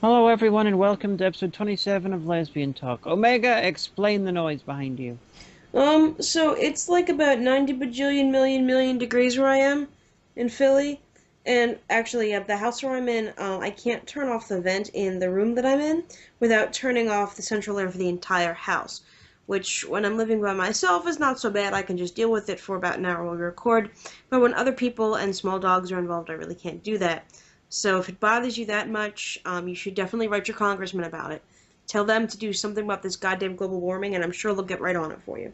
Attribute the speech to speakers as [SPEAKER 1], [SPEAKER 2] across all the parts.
[SPEAKER 1] Hello everyone and welcome to episode 27 of Lesbian Talk. Omega, explain the noise behind you.
[SPEAKER 2] So it's like about 90 bajillion million degrees where I am in Philly. And actually, the house where I'm in, I can't turn off the vent in the room that I'm in without turning off the central air for the entire house. Which, when I'm living by myself, is not so bad. I can just deal with it for about an hour while we record. But when other people and small dogs are involved, I really can't do that. So if it bothers you that much, you should definitely write your congressman about it. Tell them to do something about this goddamn global warming, and I'm sure they'll get right on it for you.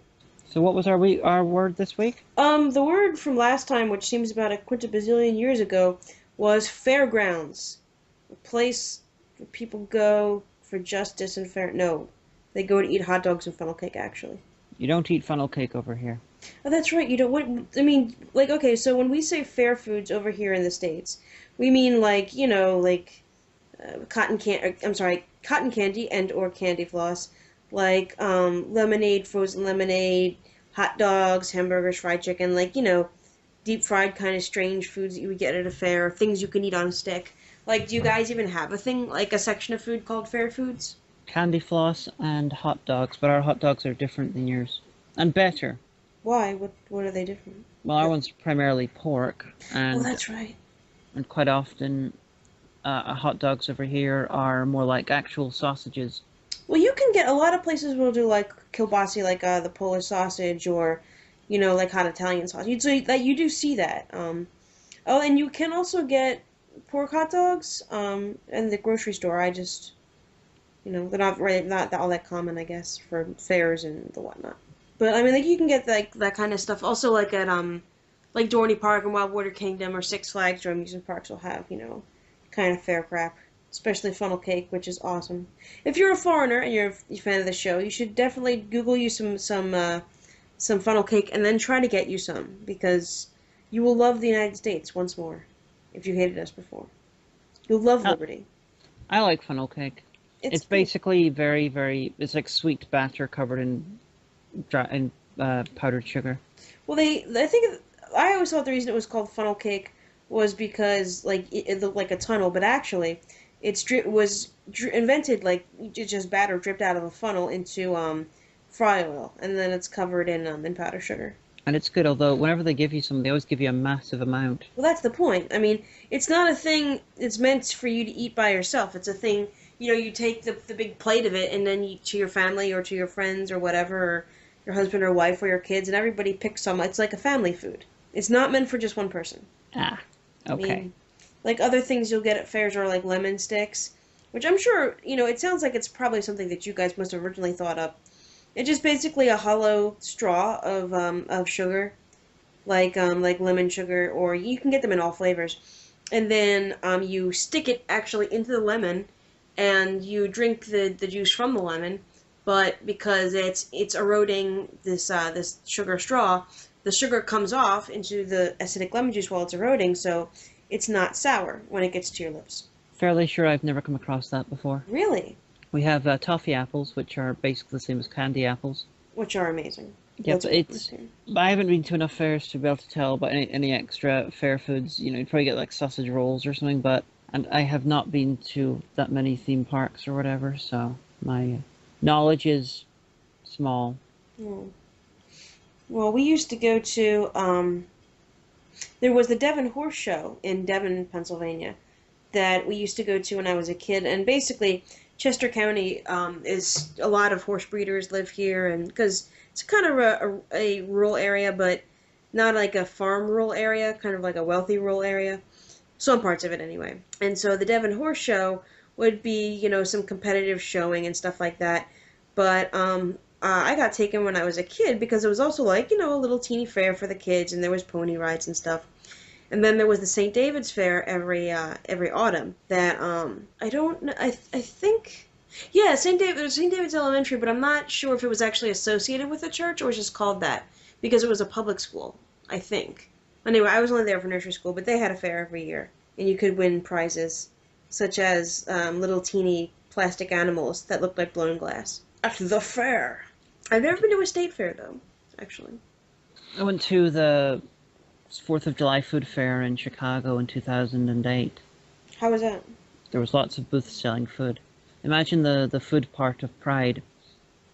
[SPEAKER 1] So what was our word this week?
[SPEAKER 2] The word from last time, which seems about a quintillion years ago, was fairgrounds. A place where people go for justice and fair. No, they go to eat hot dogs and funnel cake, actually.
[SPEAKER 1] You don't eat funnel cake over here.
[SPEAKER 2] Oh, that's right. You don't. What I mean, like, okay, so when we say fair foods over here in the States, we mean like, cotton candy and or candy floss, like lemonade, frozen lemonade, hot dogs, hamburgers, fried chicken, like, deep fried kind of strange foods that you would get at a fair, things you can eat on a stick. Like, do you guys even have a thing, like a section of food called fair foods?
[SPEAKER 1] Candy floss and hot dogs, but our hot dogs are different than yours. And better.
[SPEAKER 2] Why? What are they different?
[SPEAKER 1] Well, our one's primarily pork,
[SPEAKER 2] Oh,
[SPEAKER 1] and
[SPEAKER 2] that's right.
[SPEAKER 1] quite often hot dogs over here are more like actual sausages.
[SPEAKER 2] Well, you can get a lot of places will do like kielbasi, like the Polish sausage, or like hot Italian sausage. So that you do see that. Oh, and you can also get pork hot dogs in the grocery store. I just they're not all that common, I guess, for fairs and the whatnot. But I mean, like you can get like that kind of stuff. Also, like at like Dorney Park and Wild Water Kingdom or Six Flags or amusement parks will have kind of fair crap, especially funnel cake, which is awesome. If you're a foreigner and you're a fan of the show, you should definitely Google you some funnel cake and then try to get you some because you will love the United States once more if you hated us before. You'll love
[SPEAKER 1] Uh,
[SPEAKER 2] Liberty.
[SPEAKER 1] I like funnel cake.
[SPEAKER 2] It's
[SPEAKER 1] It's
[SPEAKER 2] good.
[SPEAKER 1] basically it's like sweet batter covered in powdered sugar.
[SPEAKER 2] Well, I think I always thought the reason it was called funnel cake was because like it looked like a tunnel, but actually, invented like it's just batter dripped out of a funnel into fry oil, and then it's covered in powdered sugar.
[SPEAKER 1] And it's good, although whenever they give you some, they always give you a massive amount.
[SPEAKER 2] Well, that's the point. I mean, it's not a thing that's meant for you to eat by yourself. It's a thing, you take the big plate of it and then you to your family or to your friends or whatever, or your husband or wife or your kids, and everybody picks some. It's like a family food. It's not meant for just one person.
[SPEAKER 1] Ah,
[SPEAKER 2] I
[SPEAKER 1] okay.
[SPEAKER 2] mean, like other things you'll get at fairs are like lemon sticks, which I'm sure, it sounds like it's probably something that you guys must have originally thought up. It's just basically a hollow straw of sugar, like lemon sugar, or you can get them in all flavors. And then you stick it actually into the lemon, and you drink the juice from the lemon. But because it's eroding this sugar straw, the sugar comes off into the acidic lemon juice while it's eroding, so it's not sour when it gets to your lips.
[SPEAKER 1] Fairly sure I've never come across that before.
[SPEAKER 2] Really?
[SPEAKER 1] We have toffee apples, which are basically the same as candy apples.
[SPEAKER 2] Which are amazing.
[SPEAKER 1] Yep,
[SPEAKER 2] That's what happens here.
[SPEAKER 1] I haven't been to enough fairs to be able to tell about any extra fair foods. You'd probably get like sausage rolls or something, and I have not been to that many theme parks or whatever, so my knowledge is small.
[SPEAKER 2] Hmm. Well, we used to go to there was the Devon Horse Show in Devon, Pennsylvania, that we used to go to when I was a kid. And basically, Chester County is a lot of horse breeders live here, and because it's kind of a rural area, but not like a farm rural area, kind of like a wealthy rural area. Some parts of it, anyway. And so the Devon Horse Show would be, some competitive showing and stuff like that. But I got taken when I was a kid because it was also like, a little teeny fair for the kids, and there was pony rides and stuff. And then there was the St. David's Fair every autumn. That I don't know. I think yeah, St. David's Elementary, but I'm not sure if it was actually associated with the church or was just called that because it was a public school. I think. Anyway, I was only there for nursery school, but they had a fair every year, and you could win prizes such as little teeny plastic animals that looked like blown glass at the fair. I've never been to a state fair though, actually.
[SPEAKER 1] I went to the 4th of July Food Fair in Chicago in 2008.
[SPEAKER 2] How was that?
[SPEAKER 1] There was lots of booths selling food. Imagine the food part of Pride,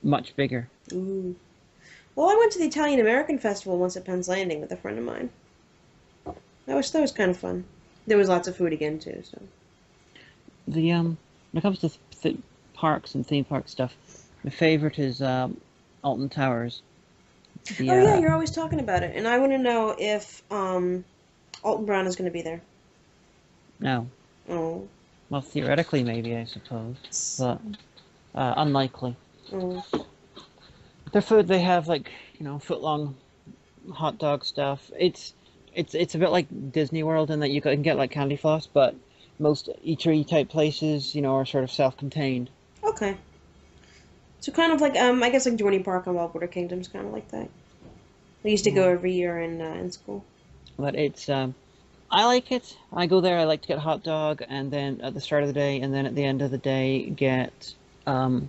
[SPEAKER 1] much bigger.
[SPEAKER 2] Ooh. Well, I went to the Italian American Festival once at Penn's Landing with a friend of mine. That was kind of fun. There was lots of food again too. So
[SPEAKER 1] The when it comes to parks and theme park stuff, my favorite is Alton Towers. The,
[SPEAKER 2] oh yeah, you're always talking about it, and I want to know if Alton Brown is going to be there.
[SPEAKER 1] No.
[SPEAKER 2] Oh.
[SPEAKER 1] Well, theoretically, maybe, I suppose, but unlikely.
[SPEAKER 2] Oh.
[SPEAKER 1] Their food, they have like, foot-long hot dog stuff. It's a bit like Disney World in that you can get like candy floss, but most eatery type places, are sort of self-contained.
[SPEAKER 2] Okay. So kind of like I guess like Dorney Park on Wildwater Kingdom's kind of like that. I used to go every year in school.
[SPEAKER 1] But it's I like it. I go there. I like to get a hot dog, and then at the start of the day, and then at the end of the day, get go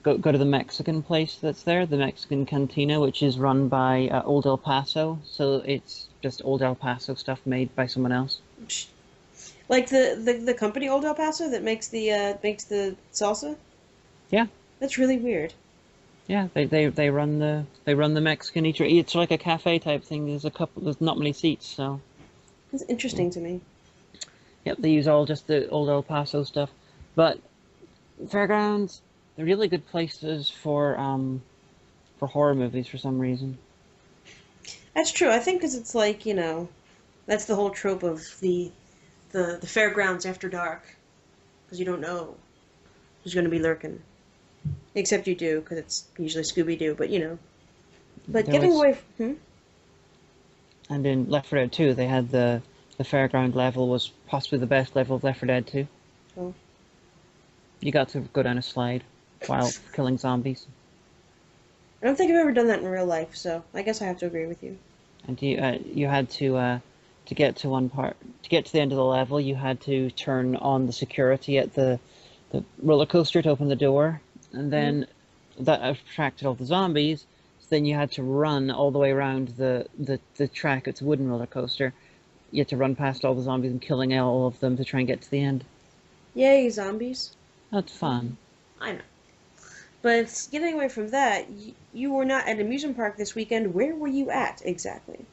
[SPEAKER 1] to the Mexican place that's there, the Mexican Cantina, which is run by Old El Paso. So it's just Old El Paso stuff made by someone else.
[SPEAKER 2] Like the company Old El Paso that makes the salsa?
[SPEAKER 1] Yeah.
[SPEAKER 2] That's really weird.
[SPEAKER 1] Yeah, they run the Mexican eatery. It's like a cafe type thing. There's not many seats, so
[SPEAKER 2] It's interesting to me.
[SPEAKER 1] yep, they use just the Old El Paso stuff. But fairgrounds, they're really good places for horror movies for some reason.
[SPEAKER 2] That's true. I think because it's like, that's the whole trope of the fairgrounds after dark. Because you don't know who's going to be lurking. Except you do, because it's usually Scooby-Doo, but But getting away from...
[SPEAKER 1] And in Left 4 Dead 2, they had the fairground level was possibly the best level of Left 4 Dead 2.
[SPEAKER 2] Oh.
[SPEAKER 1] You got to go down a slide while killing zombies.
[SPEAKER 2] I don't think I've ever done that in real life, so I guess I have to agree with you.
[SPEAKER 1] And you had to get to to get to the end of the level, you had to turn on the security at the roller coaster to open the door, and then that attracted all the zombies. So then you had to run all the way around the track. It's a wooden roller coaster. You had to run past all the zombies and killing all of them to try and get to the end.
[SPEAKER 2] Yay, zombies.
[SPEAKER 1] That's fun.
[SPEAKER 2] I know. But getting away from that, you were not at an amusement park this weekend. Where were you at, exactly?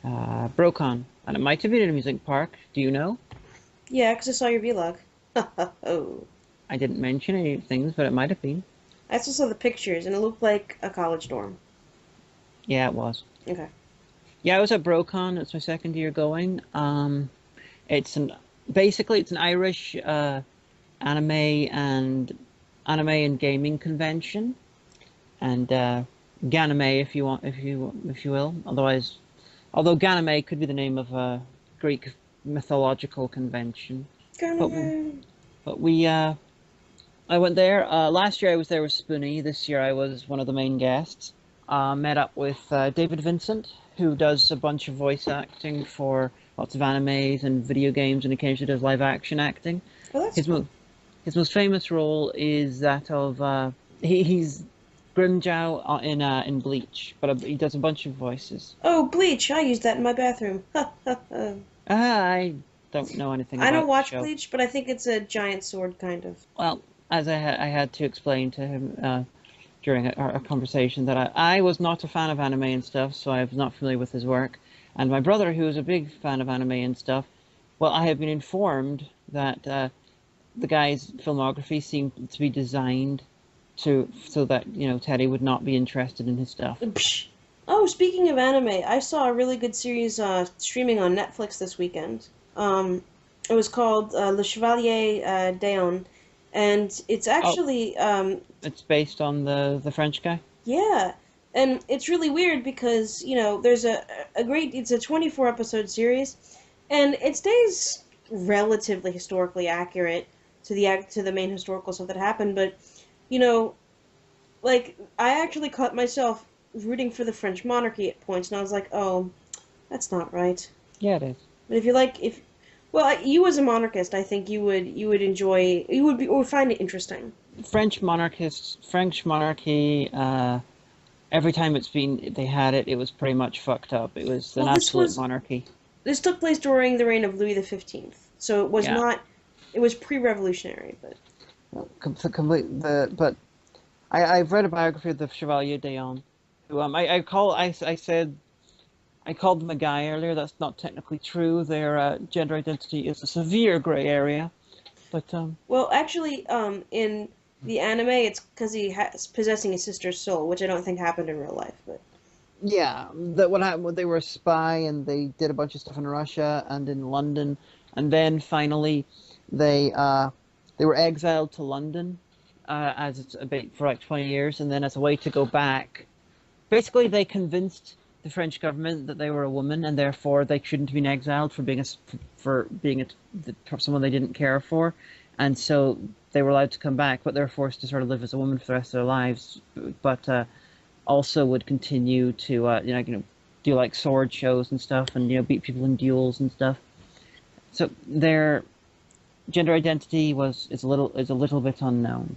[SPEAKER 1] Brocon. And it might have been an amusement park. Do you know?
[SPEAKER 2] Yeah, because I saw your vlog. Oh.
[SPEAKER 1] I didn't mention any things, but it might have been.
[SPEAKER 2] I also saw the pictures, and it looked like a college dorm.
[SPEAKER 1] Yeah, it was.
[SPEAKER 2] Okay.
[SPEAKER 1] Yeah, I was at Brocon. It's my second year going. Basically it's an Irish anime and gaming convention, and Ganime if you will. Although Ganime could be the name of a Greek mythological convention. But I went there. Last year I was there with Spoonie. This year I was one of the main guests. Met up with David Vincent, who does a bunch of voice acting for lots of animes and video games, and occasionally does live action acting.
[SPEAKER 2] Oh, that's cool.
[SPEAKER 1] His most famous role is that of he's Grimjow in Bleach, but he does a bunch of voices.
[SPEAKER 2] Oh, Bleach! I used that in my bathroom.
[SPEAKER 1] I don't know anything about
[SPEAKER 2] I don't watch
[SPEAKER 1] the show.
[SPEAKER 2] Bleach, but I think it's a giant sword, kind of.
[SPEAKER 1] Well, as I had to explain to him during our conversation that I was not a fan of anime and stuff, so I was not familiar with his work. And my brother, who is a big fan of anime and stuff, well, I have been informed that the guy's filmography seemed to be designed so that Teddy would not be interested in his stuff.
[SPEAKER 2] Oh, speaking of anime, I saw a really good series streaming on Netflix this weekend. It was called Le Chevalier d'Eon, and it's actually
[SPEAKER 1] it's based on the French guy.
[SPEAKER 2] Yeah, and it's really weird because there's it's a 24 episode series, and it stays relatively historically accurate to the main historical stuff that happened, but like I actually caught myself rooting for the French monarchy at points, and I was like, oh, that's not right.
[SPEAKER 1] Yeah, it is.
[SPEAKER 2] But you as a monarchist, I think you would enjoy, would find it interesting.
[SPEAKER 1] French monarchy, every time they had it, it was pretty much fucked up. It was an absolute monarchy.
[SPEAKER 2] This took place during the reign of Louis XV, so it was It was pre-revolutionary, but
[SPEAKER 1] But I've read a biography of the Chevalier d'Eon, who I called them a guy earlier. That's not technically true. Their gender identity is a severe gray area. But
[SPEAKER 2] well, actually, in the anime, it's because he has possessing his sister's soul, which I don't think happened in real life. But
[SPEAKER 1] yeah, that what happened? They were a spy, and they did a bunch of stuff in Russia and in London, and then finally, they they were exiled to London, as it's a bit for like 20 years, and then as a way to go back, basically they convinced the French government that they were a woman, and therefore they shouldn't have been exiled for being someone they didn't care for, and so they were allowed to come back, but they were forced to sort of live as a woman for the rest of their lives, but also would continue to do like sword shows and stuff, and beat people in duels and stuff. So their gender identity is a little bit unknown.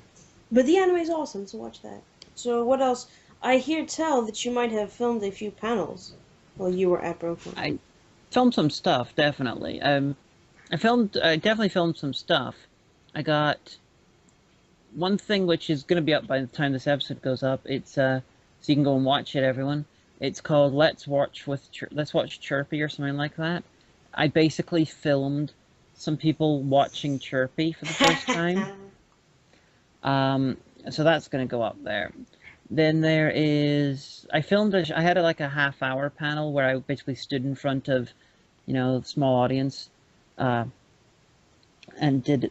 [SPEAKER 2] But the anime is awesome, so watch that. So what else? I hear tell that you might have filmed a few panels while you were at BroCon.
[SPEAKER 1] I filmed some stuff, definitely. I definitely filmed some stuff. I got one thing which is going to be up by the time this episode goes up. It's so you can go and watch it, everyone. It's called Let's Watch Chirpy or something like that. I basically filmed some people watching Chirpy for the first time. So that's going to go up there. Then there is, I had like a half-hour panel where I basically stood in front of, a small audience, and did,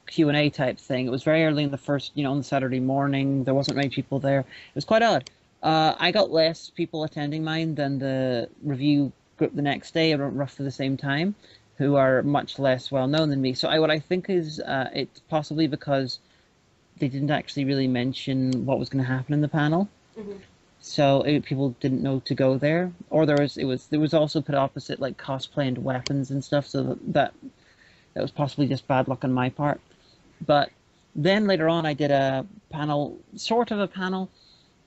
[SPEAKER 1] Q&A type thing. It was very early in the first, on the Saturday morning. There wasn't many people there. It was quite odd. I got less people attending mine than the review group the next day around roughly the same time, who are much less well known than me. So what I think is it's possibly because they didn't actually really mention what was going to happen in the panel, so people didn't know to go there. Or there was also put opposite like cosplay and weapons and stuff, so that was possibly just bad luck on my part. But then later on, I did a panel, sort of a panel.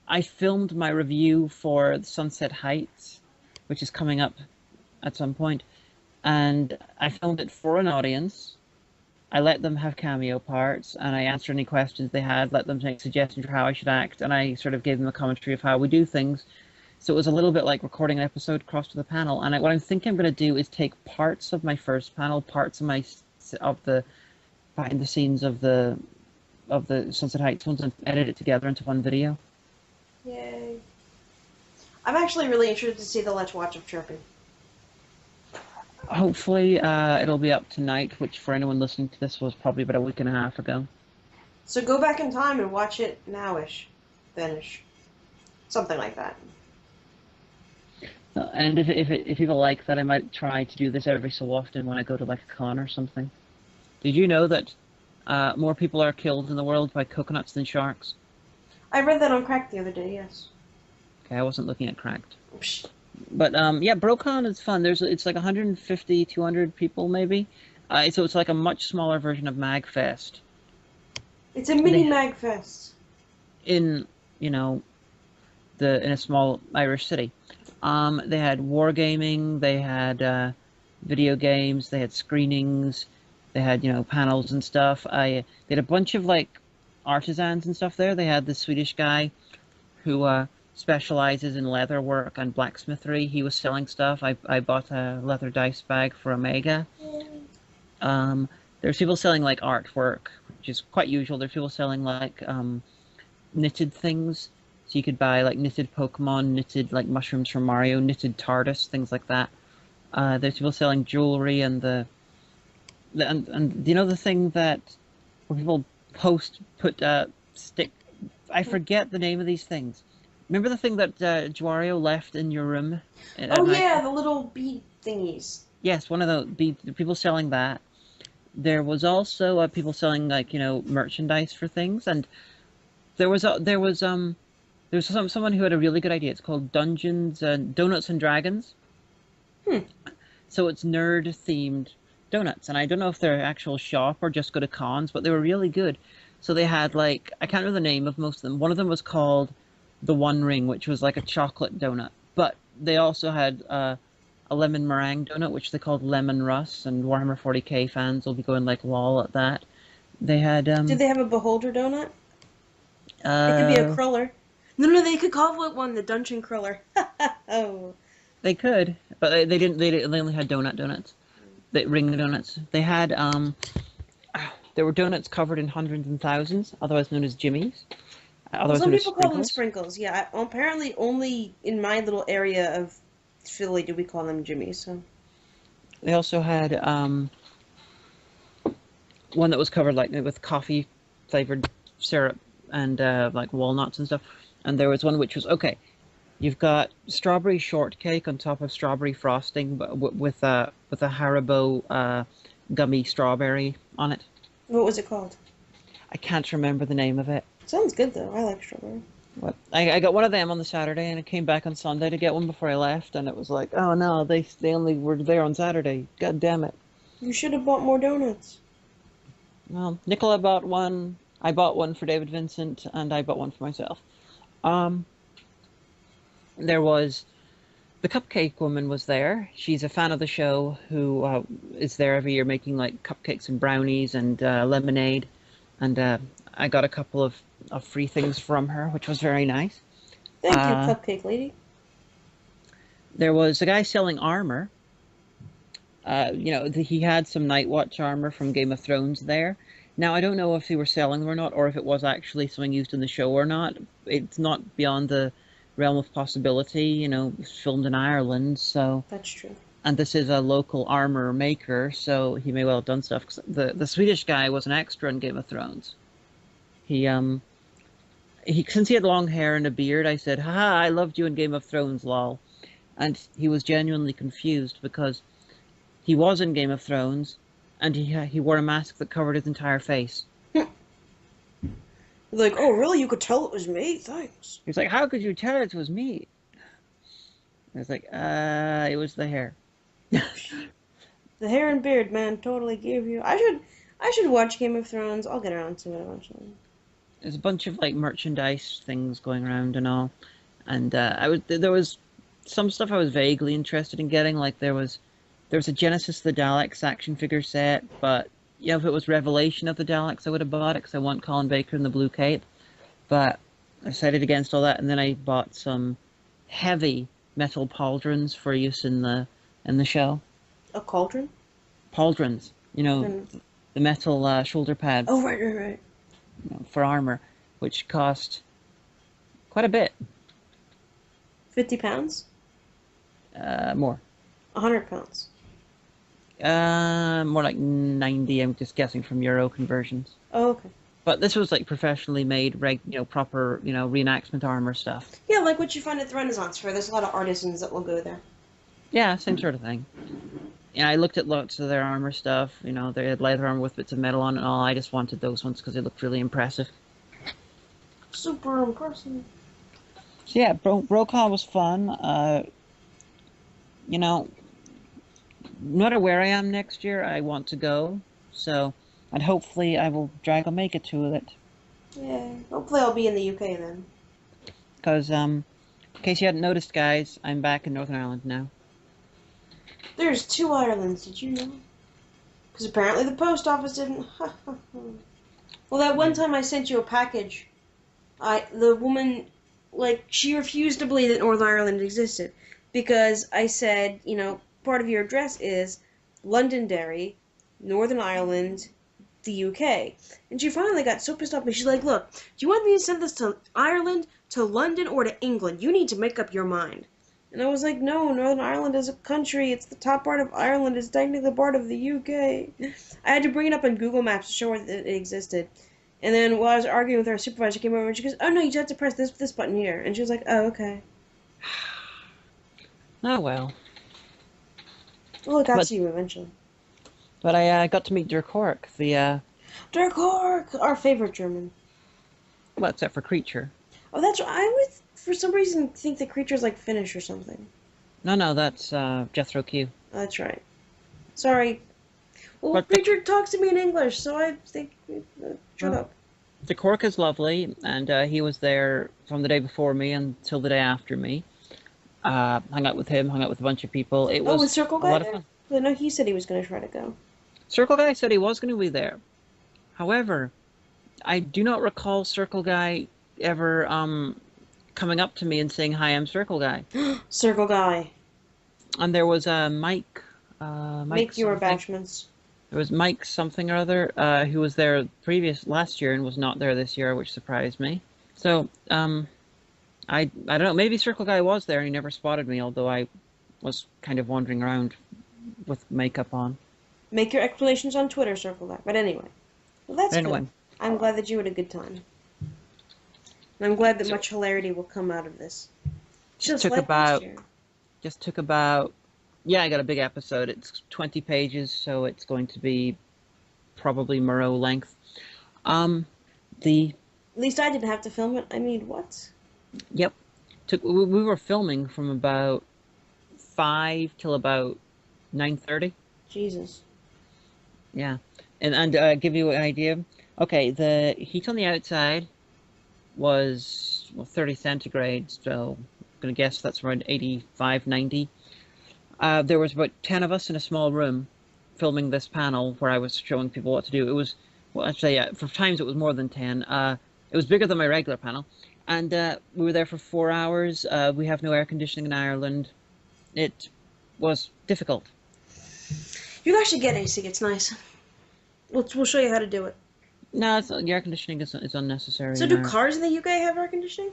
[SPEAKER 1] I filmed my review for Sunset Heights, which is coming up at some point, and I filmed it for an audience. I let them have cameo parts, and I answered any questions they had, let them make suggestions for how I should act, and I sort of gave them a commentary of how we do things. So it was a little bit like recording an episode crossed with a panel. And what I'm thinking I'm going to do is take parts of my first panel, parts of the behind the scenes of the Sunset Heights ones, and edit it together into one video.
[SPEAKER 2] Yay! I'm actually really interested to see the Let's Watch of Chirpy.
[SPEAKER 1] Hopefully, it'll be up tonight, which for anyone listening to this was probably about a week and a half ago.
[SPEAKER 2] So go back in time and watch it nowish, thenish, something like that.
[SPEAKER 1] And if people like that, I might try to do this every so often when I go to like a con or something. Did you know that more people are killed in the world by coconuts than sharks?
[SPEAKER 2] I read that on Cracked the other day. Yes.
[SPEAKER 1] Okay, I wasn't looking at Cracked.
[SPEAKER 2] Psh.
[SPEAKER 1] But yeah, BroCon is fun. It's like 150, 200 people maybe. So it's like a much smaller version of MagFest.
[SPEAKER 2] It's a mini MagFest.
[SPEAKER 1] In in a small Irish city. They had wargaming, they had video games, they had screenings, they had panels and stuff. They had a bunch of like artisans and stuff there. They had this Swedish guy who specializes in leather work and blacksmithery. He was selling stuff. I bought a leather dice bag for Omega. There's people selling like artwork, which is quite usual. There's people selling like knitted things. So you could buy like knitted Pokemon, knitted like mushrooms from Mario, knitted TARDIS, things like that. There's people selling jewelry and the thing that where people put stick. I forget the name of these things. Remember the thing that Juario left in your room?
[SPEAKER 2] Oh yeah, the little bead thingies.
[SPEAKER 1] Yes, one of the people selling that. There was also people selling like merchandise for things, and there was someone who had a really good idea. It's called Dungeons and Donuts and Dragons. So it's nerd themed donuts, and I don't know if they're actual shop or just go to cons, but they were really good. So they had like, I can't remember the name of most of them. One of them was called the One Ring, which was like a chocolate donut, but they also had a lemon meringue donut, which they called Lemon Russ, and Warhammer 40k fans will be going like lol at that. They had
[SPEAKER 2] Did they have a beholder donut? It could be a
[SPEAKER 1] uh
[SPEAKER 2] cruller. No, they could call it one the Dungeon Cruller. Oh.
[SPEAKER 1] they could, but they didn't. They only had donuts. They ring donuts. They had there were donuts covered in hundreds and thousands, otherwise known as jimmies.
[SPEAKER 2] Well,
[SPEAKER 1] Otherwise
[SPEAKER 2] some
[SPEAKER 1] known as
[SPEAKER 2] people call them
[SPEAKER 1] sprinkles.
[SPEAKER 2] sprinkles. Yeah, apparently only in my little area of Philly do we call them jimmies. So.
[SPEAKER 1] They also had one that was covered like with coffee flavored syrup and like walnuts and stuff. And there was one which was okay. You've got strawberry shortcake on top of strawberry frosting, but with a Haribo gummy strawberry on it.
[SPEAKER 2] What was it called?
[SPEAKER 1] I can't remember the name of it.
[SPEAKER 2] Sounds good though. I like strawberry.
[SPEAKER 1] What I got one of them on the Saturday, and I came back on Sunday to get one before I left, and it was like, oh no, they only were there on Saturday. God damn it!
[SPEAKER 2] You should have bought more donuts.
[SPEAKER 1] Well, Nicola bought one. I bought one for David Vincent, and I bought one for myself. There was the cupcake woman was there. She's a fan of the show who is there every year making like cupcakes and brownies and lemonade. And I got a couple of free things from her, which was very nice.
[SPEAKER 2] Thank you, cupcake lady.
[SPEAKER 1] There was a guy selling armor. He had some Night Watch armor from Game of Thrones there. Now, I don't know if they were selling them or not, or if it was actually something used in the show or not. It's not beyond the realm of possibility, it's filmed in Ireland, so...
[SPEAKER 2] That's true.
[SPEAKER 1] And this is a local armor maker, so he may well have done stuff. 'Cause the Swedish guy was an extra in Game of Thrones. He since he had long hair and a beard, I said, haha, I loved you in Game of Thrones, lol. And he was genuinely confused because he was in Game of Thrones, and he wore a mask that covered his entire face.
[SPEAKER 2] Like, oh, really? You could tell it was me? Thanks.
[SPEAKER 1] He's like, how could you tell it was me? I was like, it was the hair.
[SPEAKER 2] The hair and beard, man, totally gave you. I should watch Game of Thrones. I'll get around to it eventually.
[SPEAKER 1] There's a bunch of like merchandise things going around and all, and there was some stuff I was vaguely interested in getting. Like there was a Genesis of the Daleks action figure set, but if it was Revelation of the Daleks, I would have bought it because I want Colin Baker in the blue cape. But I decided against all that, and then I bought some heavy metal pauldrons for use in the show.
[SPEAKER 2] A cauldron?
[SPEAKER 1] Pauldrons, the metal shoulder pads.
[SPEAKER 2] Oh, right.
[SPEAKER 1] For armor, which cost quite a bit.
[SPEAKER 2] 50 pounds?
[SPEAKER 1] More.
[SPEAKER 2] 100 pounds.
[SPEAKER 1] More like 90. I'm just guessing from euro conversions.
[SPEAKER 2] Oh, okay.
[SPEAKER 1] But this was like professionally made, proper, reenactment armor stuff.
[SPEAKER 2] Yeah, like what you find at the Renaissance Fair. There's a lot of artisans that will go there.
[SPEAKER 1] Yeah, same sort of thing. I looked at lots of their armor stuff. They had leather armor with bits of metal on it and all. I just wanted those ones because they looked really impressive.
[SPEAKER 2] Super impressive.
[SPEAKER 1] So yeah, Brokaw was fun. No matter where I am next year, I want to go. So, and hopefully I will drag a make it to it.
[SPEAKER 2] Yeah, hopefully I'll be in the UK then.
[SPEAKER 1] Because, in case you hadn't noticed, guys, I'm back in Northern Ireland now.
[SPEAKER 2] There's 2 Irelands, did you know? Because apparently the post office didn't. Well, that one time I sent you a package, the woman, she refused to believe that Northern Ireland existed. Because I said, part of your address is Londonderry, Northern Ireland, the UK. And she finally got so pissed off at me. She's like, look, do you want me to send this to Ireland, to London, or to England? You need to make up your mind. And I was like, no, Northern Ireland is a country. It's the top part of Ireland. It's technically part of the UK. I had to bring it up on Google Maps to show her that it existed. And then while I was arguing with our supervisor, she came over and she goes, oh, no, you just have to press this button here. And she was like, oh, okay.
[SPEAKER 1] Oh, well.
[SPEAKER 2] Well, it got to you eventually.
[SPEAKER 1] But I got to meet Dirk Hork,
[SPEAKER 2] Dirk Hork! Our favorite German.
[SPEAKER 1] Well, except for Creature.
[SPEAKER 2] Oh, that's right. I would, for some reason, think the Creature's like Finnish or something.
[SPEAKER 1] No, that's Jethro Q.
[SPEAKER 2] Oh, that's right. Sorry. Well, Creature talks to me in English, so I think... shut up.
[SPEAKER 1] Dirk Hork is lovely, and he was there from the day before me until the day after me. Hung out with him, hung out with a bunch of people. It
[SPEAKER 2] Oh, was
[SPEAKER 1] was
[SPEAKER 2] Circle
[SPEAKER 1] a
[SPEAKER 2] Guy
[SPEAKER 1] lot of
[SPEAKER 2] there?
[SPEAKER 1] fun.
[SPEAKER 2] I know he said he was going to try to go.
[SPEAKER 1] Circle Guy said he was going to be there. However, I do not recall Circle Guy ever coming up to me and saying, "Hi, I'm Circle Guy."
[SPEAKER 2] Circle Guy.
[SPEAKER 1] And there was Mike
[SPEAKER 2] Make your
[SPEAKER 1] something.
[SPEAKER 2] bashments.
[SPEAKER 1] There was Mike something or other who was there last year and was not there this year, which surprised me. So I don't know. Maybe Circle Guy was there and he never spotted me, although I was kind of wandering around with makeup on.
[SPEAKER 2] Make your explanations on Twitter, Circle Guy. But anyway, well, that's
[SPEAKER 1] But
[SPEAKER 2] good.
[SPEAKER 1] anyway,
[SPEAKER 2] I'm glad that you had a good time. And I'm glad that
[SPEAKER 1] so
[SPEAKER 2] much hilarity will come out of this.
[SPEAKER 1] just
[SPEAKER 2] Just
[SPEAKER 1] took
[SPEAKER 2] like last
[SPEAKER 1] about
[SPEAKER 2] year.
[SPEAKER 1] just took about yeah, I got a big episode. It's 20 pages, so it's going to be probably Moreau length. The
[SPEAKER 2] At least I didn't have to film it. I mean, what?
[SPEAKER 1] Yep. We were filming from about 5 till about 9:30.
[SPEAKER 2] Jesus.
[SPEAKER 1] Yeah. And give you an idea. Okay, the heat on the outside was 30 centigrade, so I'm gonna guess that's around 85, 90. There was about 10 of us in a small room filming this panel where I was showing people what to do. It was, well, actually, yeah, for times it was more than 10. It was bigger than my regular panel. And we were there for 4 hours. We have no air conditioning in Ireland. It was difficult.
[SPEAKER 2] You can actually get AC. It's nice. We'll show you how to do it.
[SPEAKER 1] No, the air conditioning is unnecessary
[SPEAKER 2] So
[SPEAKER 1] in
[SPEAKER 2] do
[SPEAKER 1] Ireland.
[SPEAKER 2] cars in the UK have air conditioning?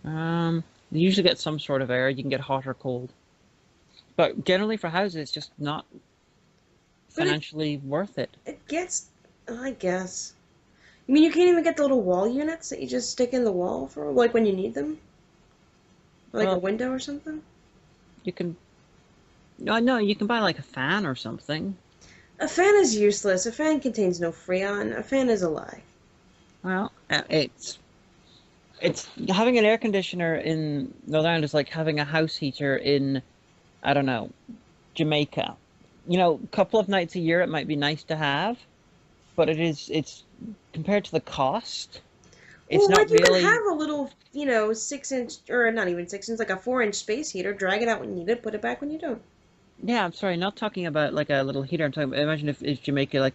[SPEAKER 1] You usually get some sort of air. You can get hot or cold. But generally for houses, it's just not
[SPEAKER 2] But
[SPEAKER 1] financially worth it.
[SPEAKER 2] it gets, I guess. You mean you can't even get the little wall units that you just stick in the wall for, like when you need them? Or like a
[SPEAKER 1] Well,
[SPEAKER 2] window or something?
[SPEAKER 1] you can, no, you can buy like a fan or something.
[SPEAKER 2] A fan is useless. A fan contains no freon. A fan is a lie.
[SPEAKER 1] Well, it's having an air conditioner in Northern Ireland is like having a house heater in, I don't know, Jamaica. A couple of nights a year it might be nice to have, but it's compared to the cost, it's
[SPEAKER 2] Well,
[SPEAKER 1] not
[SPEAKER 2] like you can
[SPEAKER 1] really.
[SPEAKER 2] have a little, 6 inch, or not even 6 inch, like a 4 inch space heater, drag it out when you need it, put it back when you don't.
[SPEAKER 1] Yeah, I'm sorry, not talking about like a little heater. I'm talking. Imagine if Jamaica, like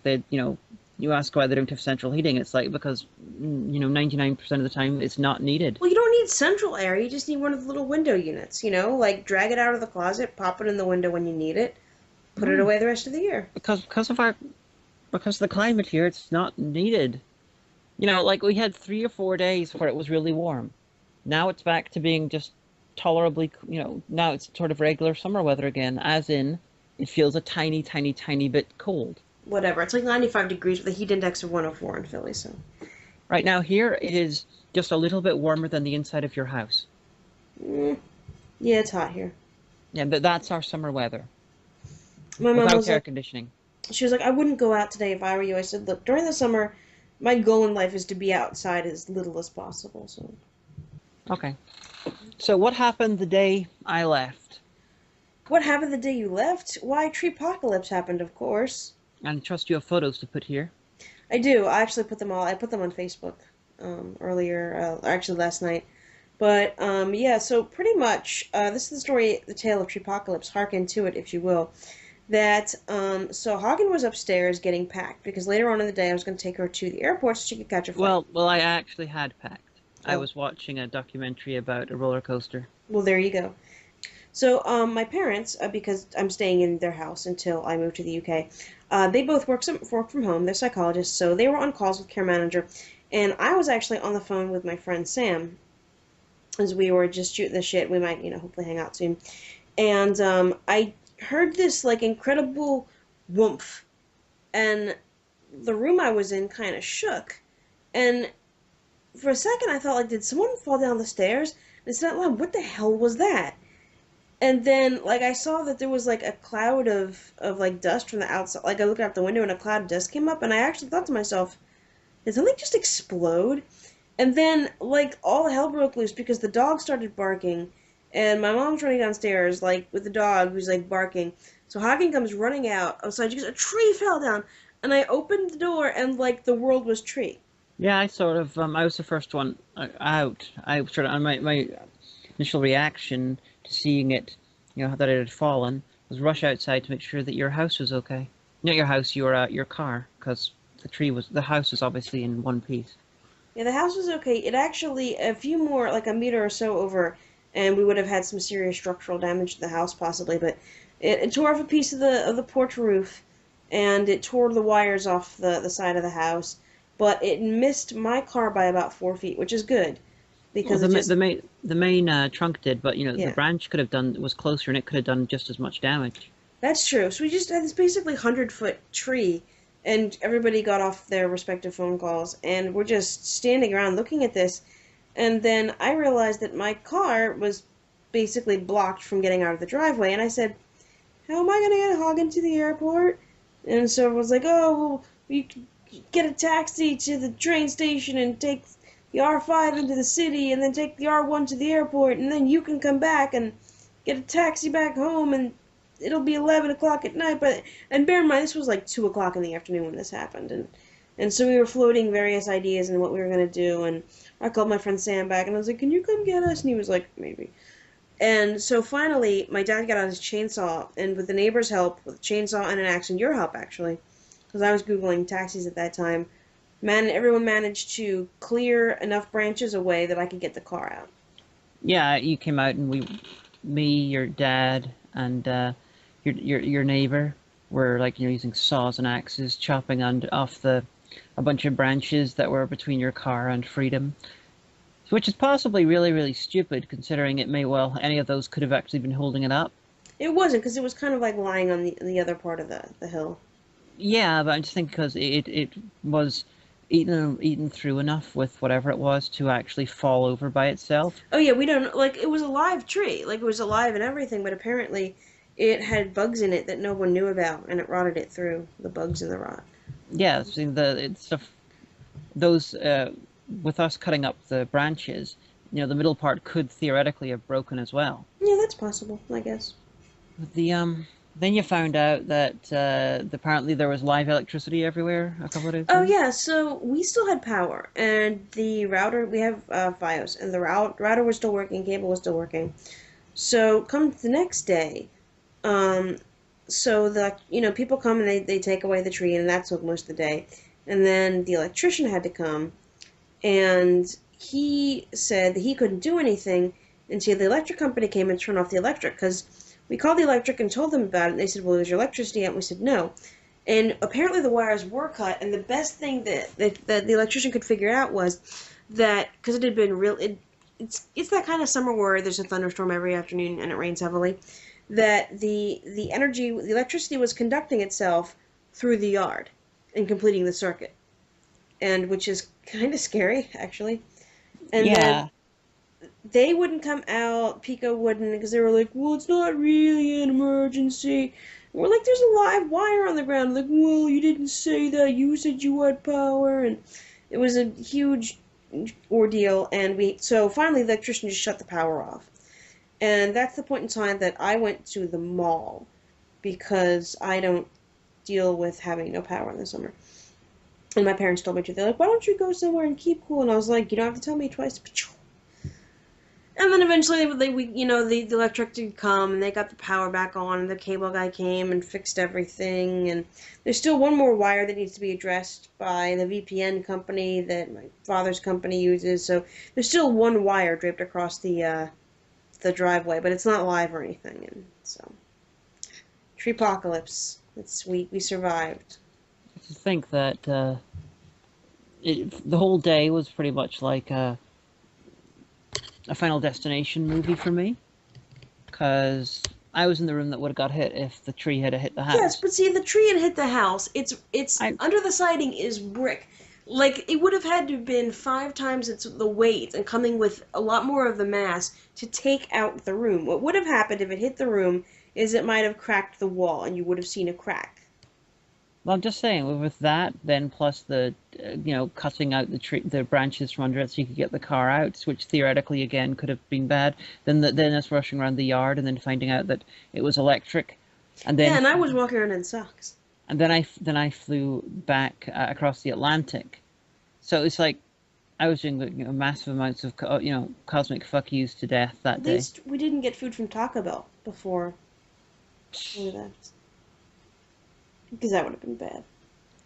[SPEAKER 1] you ask why they don't have central heating. It's like because 99% of the time it's not needed.
[SPEAKER 2] Well, you don't need central air, you just need one of the little window units, like drag it out of the closet, pop it in the window when you need it, put it
[SPEAKER 1] No,
[SPEAKER 2] away the rest of the year.
[SPEAKER 1] because of the climate here, it's not needed. Like we had 3 or 4 days where it was really warm. Now it's back to being just tolerably, now it's sort of regular summer weather again, as in it feels a tiny, tiny, tiny bit cold.
[SPEAKER 2] Whatever, it's like 95 degrees with a heat index of 104 in Philly, so.
[SPEAKER 1] Right now here it is just a little bit warmer than the inside of your house.
[SPEAKER 2] Mm, yeah, it's hot here.
[SPEAKER 1] Yeah, but that's our summer weather
[SPEAKER 2] My mom
[SPEAKER 1] without
[SPEAKER 2] was
[SPEAKER 1] air
[SPEAKER 2] like,
[SPEAKER 1] conditioning.
[SPEAKER 2] she was like, I wouldn't go out today if I were you. I said, look, during the summer, my goal in life is to be outside as little as possible, so.
[SPEAKER 1] Okay. So what happened the day I left?
[SPEAKER 2] What happened the day you left? Why, Treepocalypse happened, of course.
[SPEAKER 1] And I trust you have photos to put here.
[SPEAKER 2] I do. I actually I put them on Facebook earlier, actually last night. But yeah, so pretty much, this is the story, the tale of Treepocalypse. Hearken to it, if you will. That so Hagen was upstairs getting packed because later on in the day I was going to take her to the airport so she could catch a flight.
[SPEAKER 1] Well, I actually had packed. I
[SPEAKER 2] Oh,
[SPEAKER 1] was watching a documentary about a roller coaster.
[SPEAKER 2] well, there you go. So my parents, because I'm staying in their house until I move to the UK, they both work from home. They're psychologists, so they were on calls with care manager, and I was actually on the phone with my friend Sam as we were just shooting the shit. We might, hopefully hang out soon. And I heard this like incredible whoomph, and the room I was in kind of shook. And for a second, I thought, like, did someone fall down the stairs? And it's not loud. What the hell was that? And then, like, I saw that there was, like, a cloud of like, dust from the outside. Like, I looked out the window and a cloud of dust came up, and I actually thought to myself, did something just explode? And then, like, all hell broke loose because the dog started barking, and my mom's running downstairs, like, with the dog who's, like, barking. So Hagen comes running out outside. She goes, a tree fell down! And I opened the door, and, like, the world was tree.
[SPEAKER 1] Yeah, I was the first one out. I sort of, my initial reaction to seeing it, that it had fallen, was rush outside to make sure that your house was okay. Not your house, your car, because the house was obviously in one piece.
[SPEAKER 2] Yeah, the house was okay. It actually, a few more, like a meter or so over, and we would have had some serious structural damage to the house possibly, but it tore off a piece of the porch roof, and it tore the wires off the side of the house, but it missed my car by about 4 feet, which is good,
[SPEAKER 1] Well,
[SPEAKER 2] because it just,
[SPEAKER 1] the main trunk did, but the
[SPEAKER 2] yeah.
[SPEAKER 1] branch could have done was closer, and it could have done just as much damage.
[SPEAKER 2] That's true. So we just had this basically 100-foot tree, and everybody got off their respective phone calls, and we're just standing around looking at this. And then I realized that my car was basically blocked from getting out of the driveway, and I said, "How am I going to get Hagen to the airport?" And so I was like, "Oh, well, you can get a taxi to the train station and take the R5 into the city, and then take the R1 to the airport, and then you can come back and get a taxi back home, and it'll be 11 o'clock at night." And bear in mind, this was like 2 o'clock in the afternoon when this happened, and so we were floating various ideas and what we were going to do, and I called my friend Sam back, and I was like, "Can you come get us?" And he was like, "Maybe." And so finally, my dad got out his chainsaw, and with the neighbor's help, with a chainsaw and an axe, and your help actually, because I was Googling taxis at that time, everyone managed to clear enough branches away that I could get the car out.
[SPEAKER 1] Yeah, you came out, and me, your dad, and your neighbor were like using saws and axes, chopping off a bunch of branches that were between your car and Freedom, which is possibly really, really stupid, considering any of those could have actually been holding it up.
[SPEAKER 2] It wasn't, because it was kind of like lying on the other part of the hill.
[SPEAKER 1] Yeah, but I just think because it was eaten through enough with whatever it was to actually fall over by itself.
[SPEAKER 2] Oh yeah, we don't, like, it was a live tree, like it was alive and everything, but apparently it had bugs in it that no one knew about, and it rotted it through, the bugs in the rot.
[SPEAKER 1] Yeah, see those with us cutting up the branches, the middle part could theoretically have broken as well.
[SPEAKER 2] Yeah, that's possible, I guess.
[SPEAKER 1] Then you found out that apparently there was live electricity everywhere a couple of days ago.
[SPEAKER 2] Oh yeah, so we still had power, and the router, we have Fios, and the router was still working, cable was still working. So come the next day, so people come and they take away the tree, and that took most of the day. And then the electrician had to come, and he said that he couldn't do anything until the electric company came and turned off the electric, because we called the electric and told them about it, and they said, "Well, is your electricity out?" And we said, "No." And apparently the wires were cut, and the best thing that the electrician could figure out was that, because it had been it's that kind of summer where there's a thunderstorm every afternoon and it rains heavily, that the electricity was conducting itself through the yard and completing the circuit, and which is kind of scary, actually. And
[SPEAKER 1] yeah.
[SPEAKER 2] then they wouldn't come out, Pico wouldn't, because they were like, "Well, it's not really an emergency." And we're like, "There's a live wire on the ground." Like, "Well, you didn't say that, you said you had power." And it was a huge ordeal, and so finally the electrician just shut the power off. And that's the point in time that I went to the mall, because I don't deal with having no power in the summer. And my parents told me to. They're like, "Why don't you go somewhere and keep cool?" And I was like, "You don't have to tell me twice." And then eventually the electric did come, and they got the power back on, and the cable guy came and fixed everything. And there's still one more wire that needs to be addressed by the VPN company that my father's company uses. So there's still one wire draped across the driveway, but it's not live or anything. And so, Treepocalypse. We survived.
[SPEAKER 1] To think that the whole day was pretty much like a Final Destination movie for me, because I was in the room that would have got hit if the tree had hit the house.
[SPEAKER 2] Yes, but see, the tree had hit the house. Under the siding is brick. Like, it would have had to have been 5 times the weight and coming with a lot more of the mass to take out the room. What would have happened if it hit the room is it might have cracked the wall, and you would have seen a crack.
[SPEAKER 1] Well, I'm just saying, with that, then plus the, cutting out the branches from under it so you could get the car out, which theoretically, again, could have been bad. Then us rushing around the yard and then finding out that it was electric. And then,
[SPEAKER 2] yeah, and I was walking around in socks.
[SPEAKER 1] And then I flew back across the Atlantic. So it's like, I was doing massive amounts of cosmic fuck yous to death that
[SPEAKER 2] At
[SPEAKER 1] day.
[SPEAKER 2] least we didn't get food from Taco Bell before that, because that would have been bad.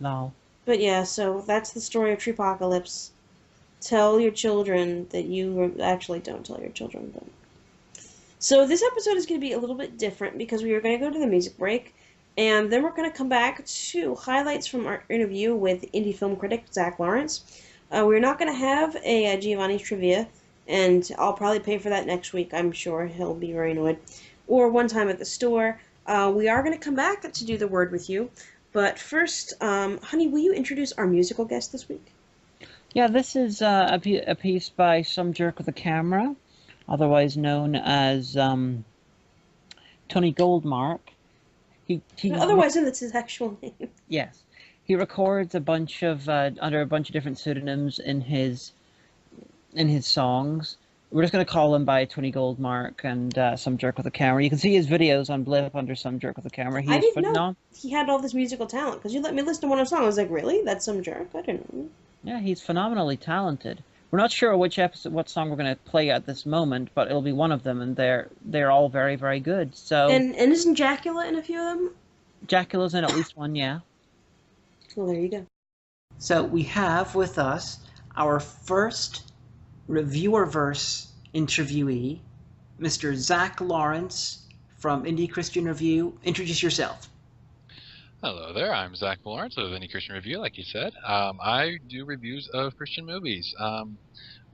[SPEAKER 1] Lol.
[SPEAKER 2] But yeah, so that's the story of Treepocalypse. Tell your children that you actually don't tell your children. But so this episode is going to be a little bit different because we are going to go to the music break, and then we're going to come back to highlights from our interview with indie film critic ZACK Lawrence. We're not going to have a Giovanni's Trivia, and I'll probably pay for that next week. I'm sure he'll be very annoyed. Or one time at the store. We are going to come back to do the word with you. But first, honey, will you introduce our musical guest this week?
[SPEAKER 1] Yeah, this is a piece by some jerk with a camera, otherwise known as Tony Goldmark.
[SPEAKER 2] Otherwise, that's his actual name.
[SPEAKER 1] Yes. He records a bunch of under a bunch of different pseudonyms in his songs. We're just going to call him by Tony Goldmark and Some Jerk with a Camera. You can see his videos on Blip under Some Jerk with a Camera.
[SPEAKER 2] I didn't know he had all this musical talent, because you let me listen to one of his songs. I was like, really? That's Some Jerk? I didn't know.
[SPEAKER 1] Yeah, he's phenomenally talented. We're not sure what song we're going to play at this moment, but it'll be one of them, and they're all very, very good. So.
[SPEAKER 2] And isn't Jacula in a few of them?
[SPEAKER 1] Jacula's in at least one, yeah.
[SPEAKER 2] Well, there you go.
[SPEAKER 1] So we have with us our first Reviewerverse interviewee, Mr. ZACK Lawrence from Indie Christian Review. Introduce yourself.
[SPEAKER 3] Hello there, I'm ZACK Lawrence of Indie Christian Review, like you said. I do reviews of Christian movies,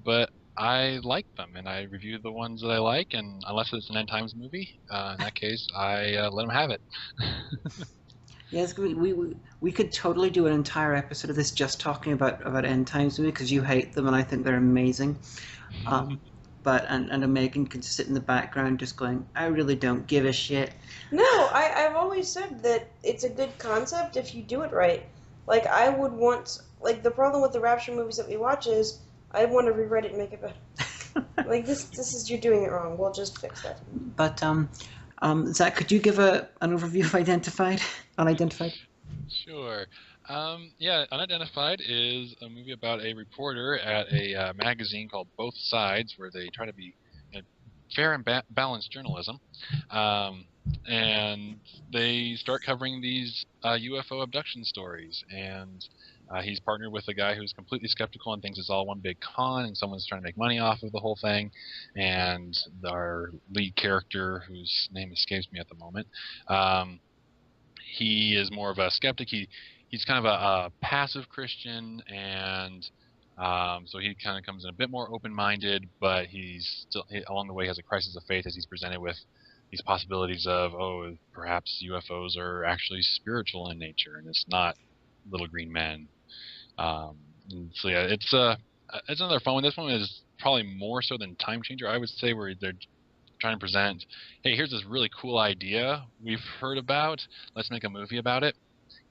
[SPEAKER 3] but I like them, and I review the ones that I like, and unless it's an end times movie, in that case, I let them have it.
[SPEAKER 1] Yes, we could totally do an entire episode of this just talking about end times movies, because you hate them and I think they're amazing. But Megan could sit in the background just going, I really don't give a shit.
[SPEAKER 2] No, I've always said that it's a good concept if you do it right. Like, I would want, like, the problem with the Rapture movies that we watch is I want to rewrite it and make it better. Like, this is, you're doing it wrong. We'll just fix that.
[SPEAKER 1] But, Zach, could you give an overview of Unidentified?
[SPEAKER 3] Sure. Yeah, Unidentified is a movie about a reporter at a magazine called Both Sides, where they try to be fair and balanced journalism. And they start covering these UFO abduction stories. And he's partnered with a guy who's completely skeptical and thinks it's all one big con and someone's trying to make money off of the whole thing. And our lead character, whose name escapes me at the moment, he is more of a skeptic. He's kind of a passive Christian, and so he kind of comes in a bit more open-minded, but he's still, along the way, has a crisis of faith as he's presented with these possibilities of, oh, perhaps UFOs are actually spiritual in nature, and it's not little green men. And so yeah, it's another fun one. This one is probably more so than Time Changer, I would say, where they're trying to present, hey, here's this really cool idea we've heard about. Let's make a movie about it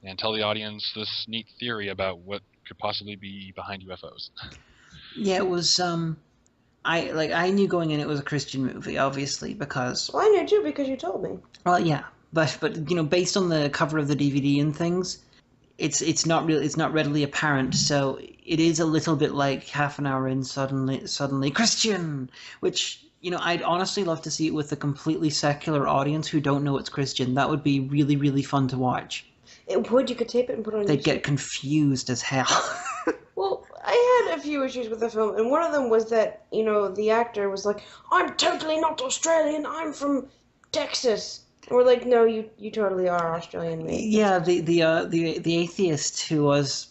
[SPEAKER 3] and tell the audience this neat theory about what could possibly be behind UFOs.
[SPEAKER 1] Yeah, it was. I knew going in it was a Christian movie, obviously, because.
[SPEAKER 2] Well, I knew too because you told me.
[SPEAKER 1] Well, yeah, but based on the cover of the DVD and things, it's not readily apparent. So it is a little bit like half an hour in, suddenly Christian, which. I'd honestly love to see it with a completely secular audience who don't know it's Christian. That would be really, really fun to watch.
[SPEAKER 2] It would. You could tape it and put it on
[SPEAKER 1] They'd get confused as hell.
[SPEAKER 2] Well, I had a few issues with the film, and one of them was that, the actor was like, I'm totally not Australian, I'm from Texas. And we're like, no, you totally are Australian, mate.
[SPEAKER 1] Yeah, the atheist who was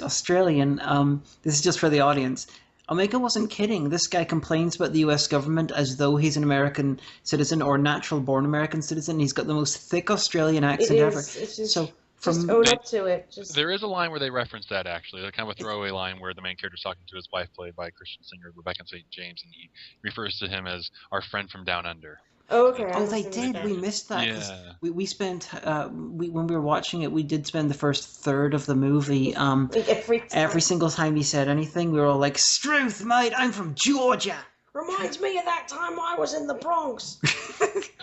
[SPEAKER 1] Australian, this is just for the audience, Omega wasn't kidding. This guy complains about the U.S. government as though he's an American citizen or natural-born American citizen. He's got the most thick Australian accent ever.
[SPEAKER 2] It's just,
[SPEAKER 1] so
[SPEAKER 2] just own up to it.
[SPEAKER 3] There is a line where they reference that, actually. They're kind of a throwaway line where the main character's talking to his wife, played by Christian singer Rebecca St. James, and he refers to him as our friend from down under.
[SPEAKER 2] Oh, okay.
[SPEAKER 1] Oh, they did. We missed that.
[SPEAKER 3] Yeah.
[SPEAKER 1] We spent when we were watching it, we did spend the first third of the movie. Every single time he said anything, we were all like, "Struth, mate, I'm from Georgia."
[SPEAKER 2] Reminds me of that time I was in the Bronx.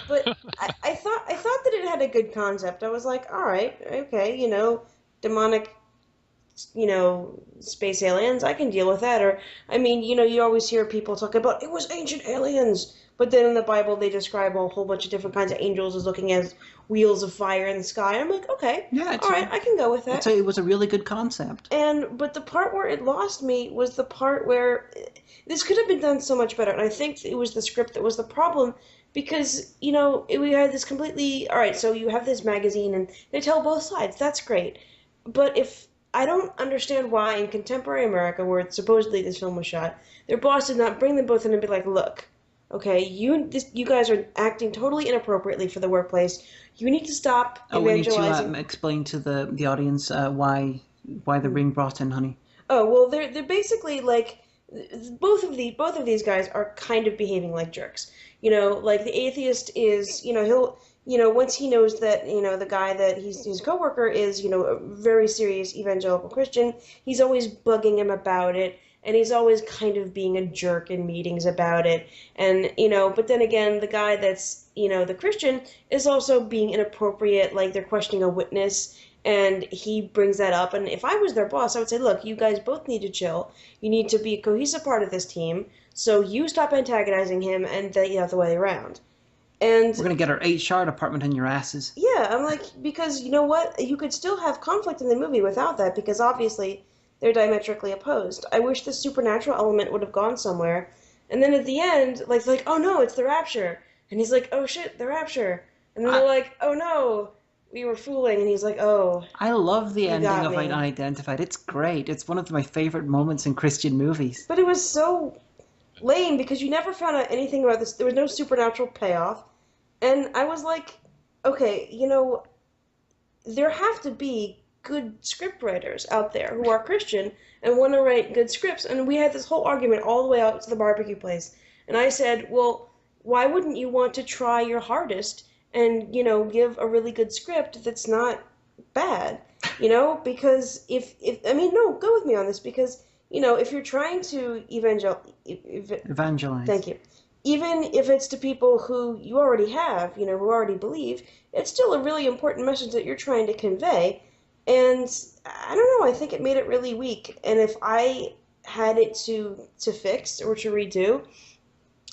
[SPEAKER 2] But I thought that it had a good concept. I was like, all right, okay, demonic space aliens, I can deal with that. Or, I mean, you always hear people talk about it was ancient aliens, but then in the Bible they describe a whole bunch of different kinds of angels as looking as wheels of fire in the sky. I'm like, okay,
[SPEAKER 4] Yeah,
[SPEAKER 2] all right, I can go with that.
[SPEAKER 4] it was a really good concept.
[SPEAKER 2] But the part where it lost me was the part where this could have been done so much better, and I think it was the script that was the problem. Because, we had this completely, all right, so you have this magazine and they tell both sides. That's great. But I don't understand why in contemporary America, where supposedly this film was shot, their boss did not bring them both in and be like, look, okay, you guys are acting totally inappropriately for the workplace. You need to stop evangelizing.
[SPEAKER 4] We need to explain to the audience why they're being brought in, honey.
[SPEAKER 2] Oh, well, they're basically like, both of these guys are kind of behaving like jerks. Like the atheist is, he'll, once he knows that, the guy that his coworker is, a very serious evangelical Christian, he's always bugging him about it, and he's always kind of being a jerk in meetings about it. And, but then again, the guy that's, the Christian is also being inappropriate, like they're questioning a witness, and he brings that up. And if I was their boss, I would say, look, you guys both need to chill. You need to be a cohesive part of this team. So you stop antagonizing him, and the other way around. And
[SPEAKER 4] we're going to get our HR department in your asses.
[SPEAKER 2] Yeah, I'm like, because you know what? You could still have conflict in the movie without that, because obviously they're diametrically opposed. I wish the supernatural element would have gone somewhere. And then at the end, like, oh no, it's the rapture. And he's like, oh shit, the rapture. And then they're like, oh no, we were fooling. And he's like, oh.
[SPEAKER 4] I love the ending of Unidentified. It's great. It's one of my favorite moments in Christian movies.
[SPEAKER 2] But it was so lame because you never found out anything about this. There was no supernatural payoff. And I was like, okay, there have to be good scriptwriters out there who are Christian and want to write good scripts. And we had this whole argument all the way out to the barbecue place. And I said, well, why wouldn't you want to try your hardest and, give a really good script that's not bad? Because go with me on this, because, if you're trying to
[SPEAKER 4] evangelize.
[SPEAKER 2] Thank you. Even if it's to people who you already have, who already believe, it's still a really important message that you're trying to convey. And I don't know, I think it made it really weak. And if I had it to fix or to redo,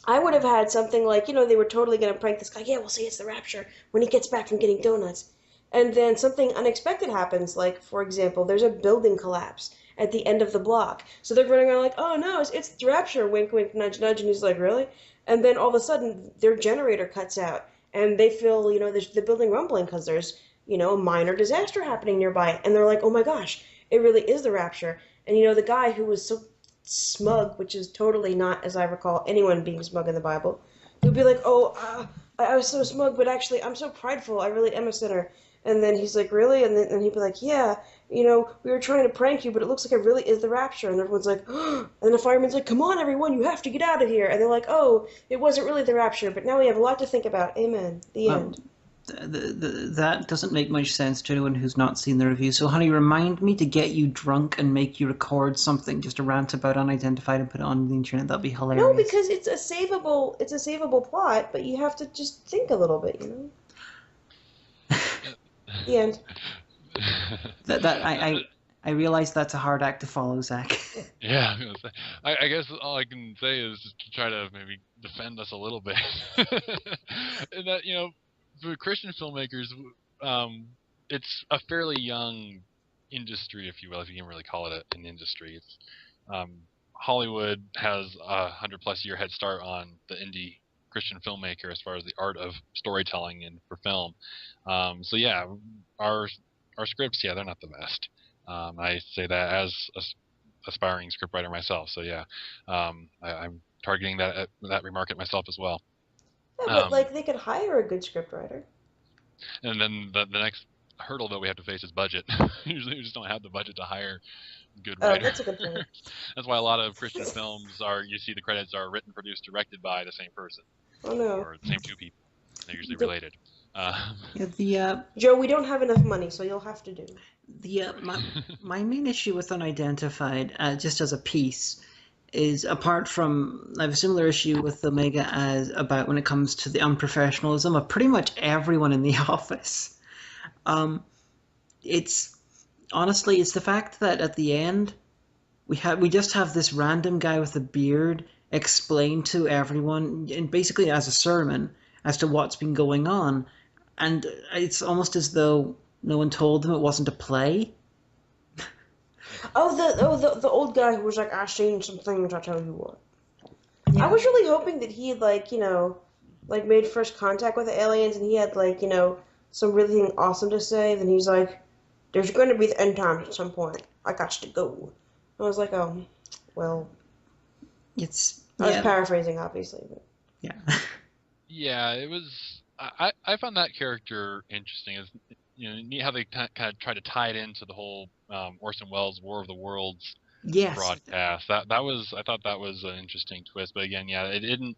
[SPEAKER 2] I would have had something like, they were totally going to prank this guy. Yeah, we'll say it's the rapture when he gets back from getting donuts. And then something unexpected happens. Like, for example, there's a building collapse at the end of the block. So they're running around like, oh no, it's the rapture, wink, wink, nudge, nudge. And he's like, really? And then all of a sudden, their generator cuts out. And they feel, the building rumbling because there's, a minor disaster happening nearby. And they're like, oh my gosh, it really is the rapture. And, the guy who was so smug, which is totally not, as I recall, anyone being smug in the Bible, would be like, oh, I was so smug, but actually I'm so prideful. I really am a sinner. And then he's like, really? And then he'd be like, yeah, we were trying to prank you, but it looks like it really is the rapture. And everyone's like, oh. And the fireman's like, come on, everyone, you have to get out of here. And they're like, oh, it wasn't really the rapture, but now we have a lot to think about. Amen. The end.
[SPEAKER 4] That doesn't make much sense to anyone who's not seen the review. So, honey, remind me to get you drunk and make you record something, just a rant about Unidentified and put it on the internet. That'd be hilarious.
[SPEAKER 2] No, because it's a savable plot, but you have to just think a little bit, The end.
[SPEAKER 4] I realize that's a hard act to follow, Zach.
[SPEAKER 3] Yeah, I guess all I can say is just to try to maybe defend us a little bit. And that, for Christian filmmakers, it's a fairly young industry, if you will, if you can really call it an industry. It's Hollywood has a 100+ year head start on the indie Christian filmmaker as far as the art of storytelling and for film. So yeah, our scripts, they're not the best. I say that as an aspiring scriptwriter myself. So yeah, I'm targeting that remark at myself as well.
[SPEAKER 2] Yeah, but they could hire a good scriptwriter.
[SPEAKER 3] And then the next hurdle that we have to face is budget. Usually we just don't have the budget to hire good writers.
[SPEAKER 2] Oh, that's a good point.
[SPEAKER 3] That's why a lot of Christian films you see the credits are written, produced, directed by the same person.
[SPEAKER 2] Oh no.
[SPEAKER 3] Or the same two people. They're usually related.
[SPEAKER 2] Joe, we don't have enough money, so you'll have to do.
[SPEAKER 4] My main issue with Unidentified, just as a piece, is apart from I have a similar issue with Omega as about when it comes to the unprofessionalism of pretty much everyone in the office. It's honestly, it's the fact that at the end we just have this random guy with a beard explain to everyone, and basically as a sermon, as to what's been going on, and it's almost as though no one told them it wasn't a play.
[SPEAKER 2] The old guy who was like, "I seen some things. I tell you what." I was really hoping that he had made first contact with the aliens, and he had some really awesome to say. Then he's like, "There's going to be the end times at some point. I got to go." I was like, "Oh, well."
[SPEAKER 4] It's
[SPEAKER 2] I was paraphrasing, obviously, but
[SPEAKER 4] yeah.
[SPEAKER 3] Yeah, it was. I found that character interesting. It's, neat how they kind of try to tie it into the whole Orson Welles' War of the Worlds broadcast. I thought that was an interesting twist. But again, yeah, it didn't.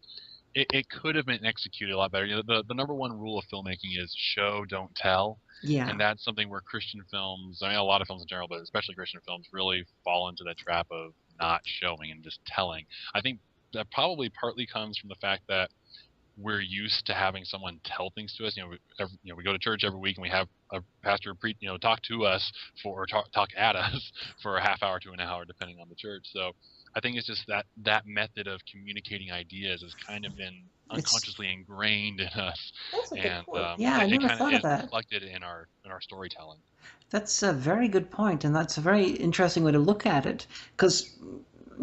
[SPEAKER 3] It could have been executed a lot better. The number one rule of filmmaking is show, don't tell.
[SPEAKER 4] Yeah.
[SPEAKER 3] And that's something where Christian films, I mean, a lot of films in general, but especially Christian films, really fall into the trap of not showing and just telling. I think that probably partly comes from the fact that we're used to having someone tell things to us. We go to church every week and we have a pastor talk to us or talk at us for a half hour to an hour, depending on the church. So I think it's just that method of communicating ideas has kind of been unconsciously ingrained in us.
[SPEAKER 2] That's a good point.
[SPEAKER 4] I never thought of that.
[SPEAKER 3] Reflected in our storytelling.
[SPEAKER 4] That's a very good point, and that's a very interesting way to look at it. Because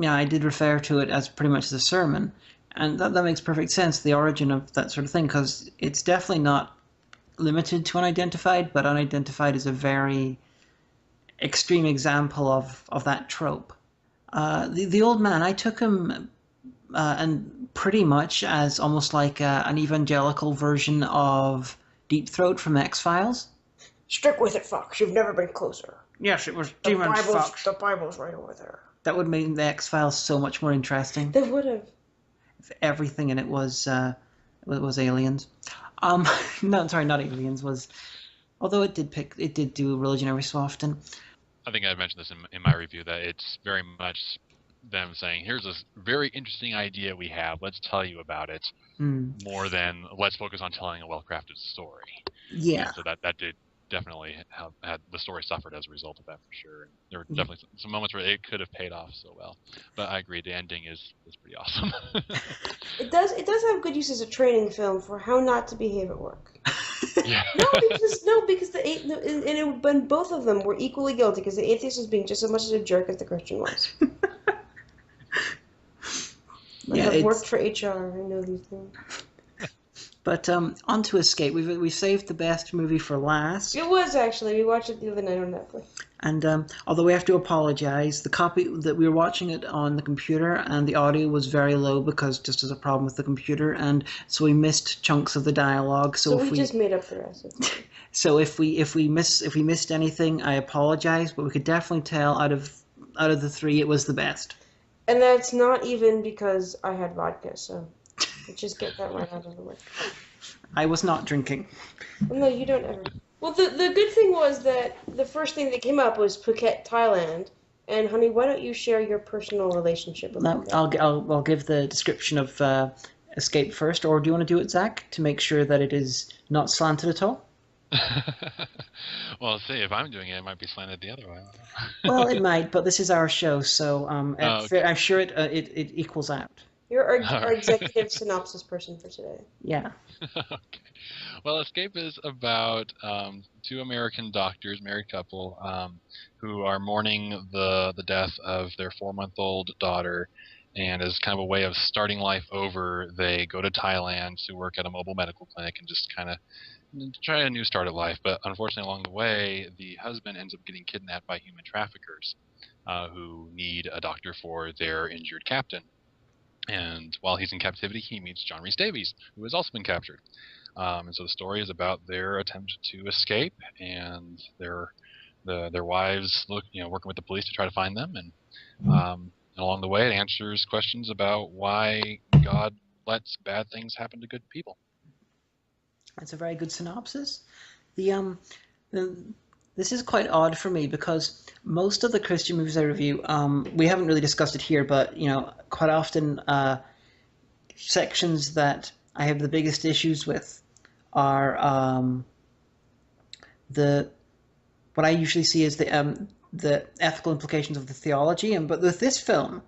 [SPEAKER 4] I did refer to it as pretty much the sermon. And that makes perfect sense, the origin of that sort of thing, because it's definitely not limited to unidentified, but unidentified is a very extreme example of that trope. The old man, I took him and pretty much as almost like an evangelical version of Deep Throat from X-Files.
[SPEAKER 2] Stick with it, Fox. You've never been closer.
[SPEAKER 4] Yes, it was Demon Fox.
[SPEAKER 2] The Bible's right over there.
[SPEAKER 4] That would make the X-Files so much more interesting.
[SPEAKER 2] They would have.
[SPEAKER 4] Everything in it was aliens. No, sorry, not aliens. Although it did do religion every so often.
[SPEAKER 3] I think I mentioned this in my review that it's very much them saying, "Here's this very interesting idea we have. Let's tell you about it." More than let's focus on telling a well-crafted story.
[SPEAKER 4] Yeah.
[SPEAKER 3] And so that did definitely had the story suffered as a result of that for sure. And there were definitely some moments where it could have paid off so well. But I agree, the ending is pretty awesome.
[SPEAKER 2] It does have good use as a training film for how not to behave at work.
[SPEAKER 3] Yeah.
[SPEAKER 2] because both of them were equally guilty because the atheist was being just as much as a jerk as the Christian was. I've worked for HR. I know these things.
[SPEAKER 4] But on to Escape. We've saved the best movie for last.
[SPEAKER 2] It was actually. We watched it the other night on Netflix.
[SPEAKER 4] And although we have to apologize, the copy that we were watching it on the computer, and the audio was very low because just as a problem with the computer, and so we missed chunks of the dialogue. So we
[SPEAKER 2] just made up the rest.
[SPEAKER 4] So if we missed anything, I apologize. But we could definitely tell out of the three, it was the best.
[SPEAKER 2] And that's not even because I had vodka. So. Just get that right out of the way.
[SPEAKER 4] I was not drinking.
[SPEAKER 2] Well, no, you don't ever. Well, the good thing was that the first thing that came up was Phuket, Thailand. And honey, why don't you share your personal relationship with Phuket?
[SPEAKER 4] I'll give the description of Escape first, or do you want to do it, Zach, to make sure that it is not slanted at all?
[SPEAKER 3] Well, see, if I'm doing it, it might be slanted the other way.
[SPEAKER 4] Well, it might, but this is our show, so okay. I'm sure it equals out.
[SPEAKER 2] You're our executive synopsis person for today.
[SPEAKER 4] Yeah.
[SPEAKER 3] Okay. Well, Escape is about two American doctors, married couple, who are mourning the death of their 4-month-old daughter, and as kind of a way of starting life over, they go to Thailand to work at a mobile medical clinic and just kind of try a new start at life. But unfortunately, along the way, the husband ends up getting kidnapped by human traffickers who need a doctor for their injured captain. And while he's in captivity, he meets John Rhys Davies, who has also been captured. And so the story is about their attempt to escape and their wives working with the police to try to find them. And along the way, it answers questions about why God lets bad things happen to good people.
[SPEAKER 4] That's a very good synopsis. This is quite odd for me because most of the Christian movies I review, we haven't really discussed it here, but quite often sections that I have the biggest issues with are the what I usually see as the ethical implications of the theology. But with this film,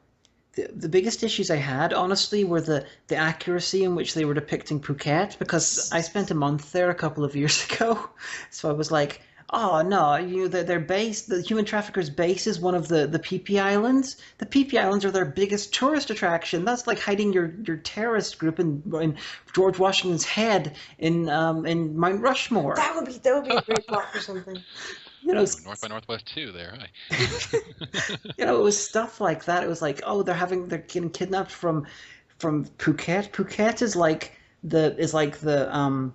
[SPEAKER 4] the biggest issues I had, honestly, were the accuracy in which they were depicting Phuket, because I spent a month there a couple of years ago. So I was like, oh no, their base, the human traffickers' base, is one of the PP Islands. The PP Islands are their biggest tourist attraction. That's like hiding your terrorist group in George Washington's head in Mount Rushmore.
[SPEAKER 2] That would be a great plot for something.
[SPEAKER 3] North by Northwest too. There, right?
[SPEAKER 4] It was stuff like that. It was like, oh, they're getting kidnapped from Phuket. Phuket is like the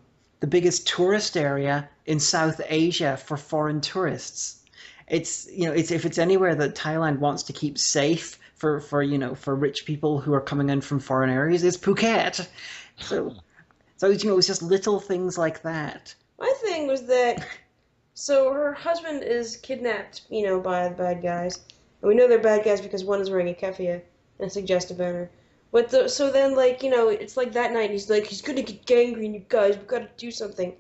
[SPEAKER 4] biggest tourist area in South Asia for foreign tourists. It's if it's anywhere that Thailand wants to keep safe for rich people who are coming in from foreign areas, it's Phuket. So it was just little things like that.
[SPEAKER 2] My thing was that, so her husband is kidnapped, by the bad guys. And we know they're bad guys because one is wearing a keffiyeh and a suggestive banner. So then, it's like that night, and he's like, he's gonna get gangrene, you guys, we've got to do something.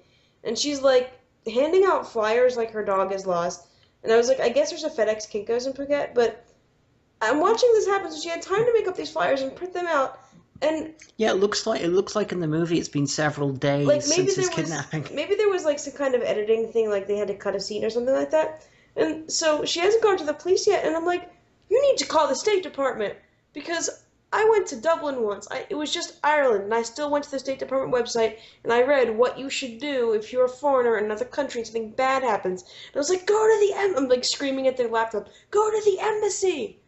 [SPEAKER 2] And she's like, handing out flyers like her dog is lost. And I was like, I guess there's a FedEx Kinko's in Phuket, but I'm watching this happen, so she had time to make up these flyers and print them out. And
[SPEAKER 4] yeah, it looks like in the movie it's been several days since his kidnapping.
[SPEAKER 2] Maybe there was like some kind of editing thing, like they had to cut a scene or something like that. And so she hasn't gone to the police yet, and I'm like, you need to call the State Department, because I went to Dublin once. It was just Ireland, and I still went to the State Department website, and I read what you should do if you're a foreigner in another country and something bad happens. And I was like, go to the I'm like screaming at their laptop, go to the embassy!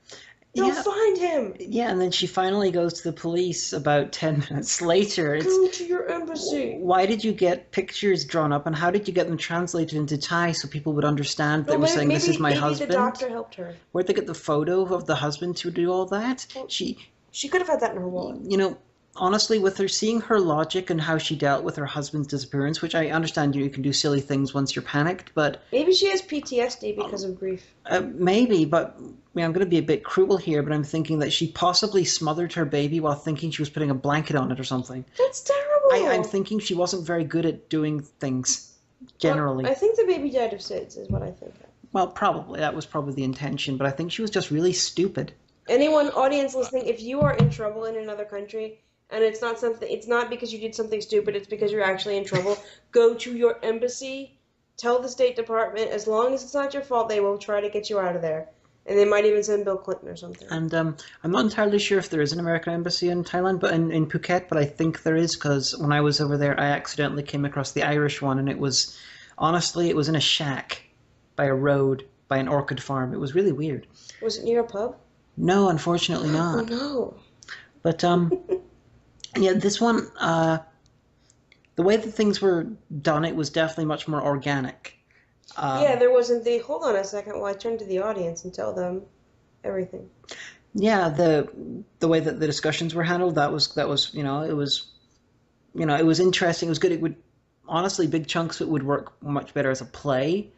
[SPEAKER 2] They'll find him!
[SPEAKER 4] Yeah, and then she finally goes to the police about 10 minutes later.
[SPEAKER 2] Go to your embassy!
[SPEAKER 4] Why did you get pictures drawn up, and how did you get them translated into Thai so people would understand they were saying, this is my husband?
[SPEAKER 2] Maybe the doctor helped her.
[SPEAKER 4] Where'd they get the photo of the husband to do all that?
[SPEAKER 2] Well, she could have had that in her wallet.
[SPEAKER 4] Honestly, with her seeing her logic and how she dealt with her husband's disappearance, which I understand you can do silly things once you're panicked, but...
[SPEAKER 2] Maybe she has PTSD because of grief.
[SPEAKER 4] Maybe, but I'm going to be a bit cruel here, but I'm thinking that she possibly smothered her baby while thinking she was putting a blanket on it or something.
[SPEAKER 2] That's terrible!
[SPEAKER 4] I'm thinking she wasn't very good at doing things, generally.
[SPEAKER 2] Well, I think the baby died of SIDS, is what I think.
[SPEAKER 4] Well, probably. That was probably the intention, but I think she was just really stupid.
[SPEAKER 2] Anyone, audience listening, if you are in trouble in another country, and it's not because you did something stupid, it's because you're actually in trouble, go to your embassy, tell the State Department, as long as it's not your fault, they will try to get you out of there. And they might even send Bill Clinton or something.
[SPEAKER 4] And I'm not entirely sure if there is an American embassy in Thailand, but in Phuket, but I think there is, because when I was over there, I accidentally came across the Irish one, and it was in a shack by a road, by an orchid farm. It was really weird.
[SPEAKER 2] Was it near a pub?
[SPEAKER 4] No, unfortunately not.
[SPEAKER 2] Oh, no.
[SPEAKER 4] But, yeah, this one, the way that things were done, it was definitely much more organic.
[SPEAKER 2] Yeah, there wasn't hold on a second while I turn to the audience and tell them everything.
[SPEAKER 4] Yeah, the way that the discussions were handled, that was it was interesting. It was good. It would, honestly, big chunks of it would work much better as a play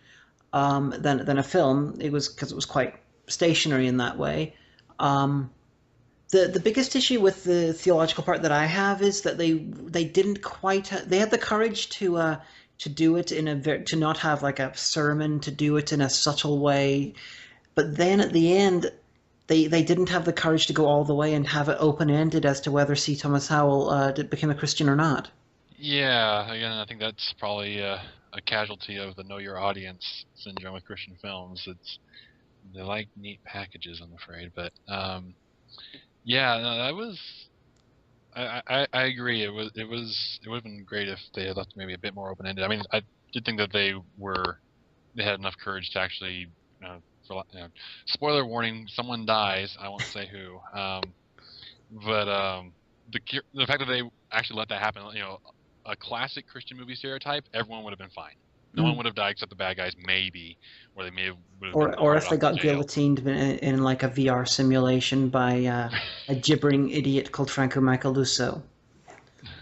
[SPEAKER 4] than a film. It was, because it was quite stationary in that way. The biggest issue with the theological part that I have is that they didn't quite they had the courage to do it to not have like a sermon, to do it in a subtle way, but then at the end they didn't have the courage to go all the way and have it open-ended as to whether C. Thomas Howell became a Christian or not.
[SPEAKER 3] Yeah, again, I think that's probably a casualty of the know your audience syndrome with Christian films. They like neat packages, I'm afraid, but yeah, no, that was. I agree. It would have been great if they had left maybe a bit more open ended. I mean, I did think that they had enough courage to actually, spoiler warning, someone dies. I won't say who. But the fact that they actually let that happen, a classic Christian movie stereotype, everyone would have been fine. No one would have died except the bad guys, maybe, or they may have.
[SPEAKER 4] Or if they got guillotined in like a VR simulation by a gibbering idiot called Franco Macaluso.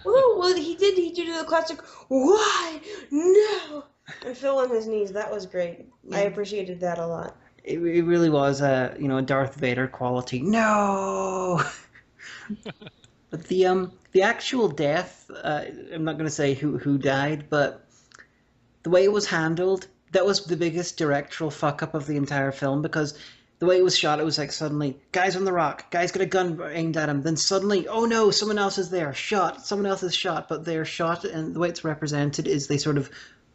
[SPEAKER 2] Well, he did the classic "Why no?" and fell on his knees. That was great. I appreciated that a lot.
[SPEAKER 4] It really was a Darth Vader quality. No. But the actual death, I'm not going to say who died, but the way it was handled, that was the biggest directorial fuck up of the entire film, because the way it was shot, it was like suddenly, guys on the rock, guys got a gun aimed at him, then suddenly, oh no, someone else is there, shot, someone else is shot, but they're shot, and the way it's represented is they sort of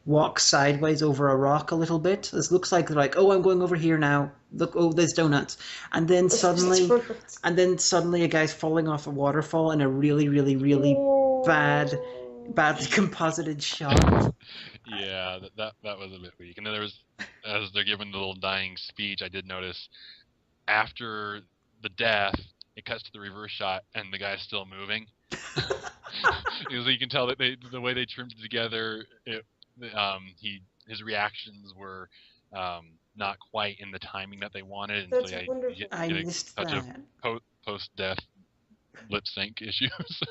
[SPEAKER 4] walk sideways over a rock a little bit. This looks like they're like, oh, I'm going over here now. Look, oh, there's donuts, and then suddenly a guy's falling off a waterfall in a really, really, really badly composited shot.
[SPEAKER 3] Yeah, that was a bit weak. And then there was, as they're giving the little dying speech, I did notice after the death, it cuts to the reverse shot, and the guy's still moving. Because you can tell that the way they trimmed it together, his reactions were not quite in the timing that they wanted, and
[SPEAKER 2] That's
[SPEAKER 3] so
[SPEAKER 2] wonderful.
[SPEAKER 4] I missed
[SPEAKER 3] such
[SPEAKER 4] that.
[SPEAKER 3] a post-death lip sync issues.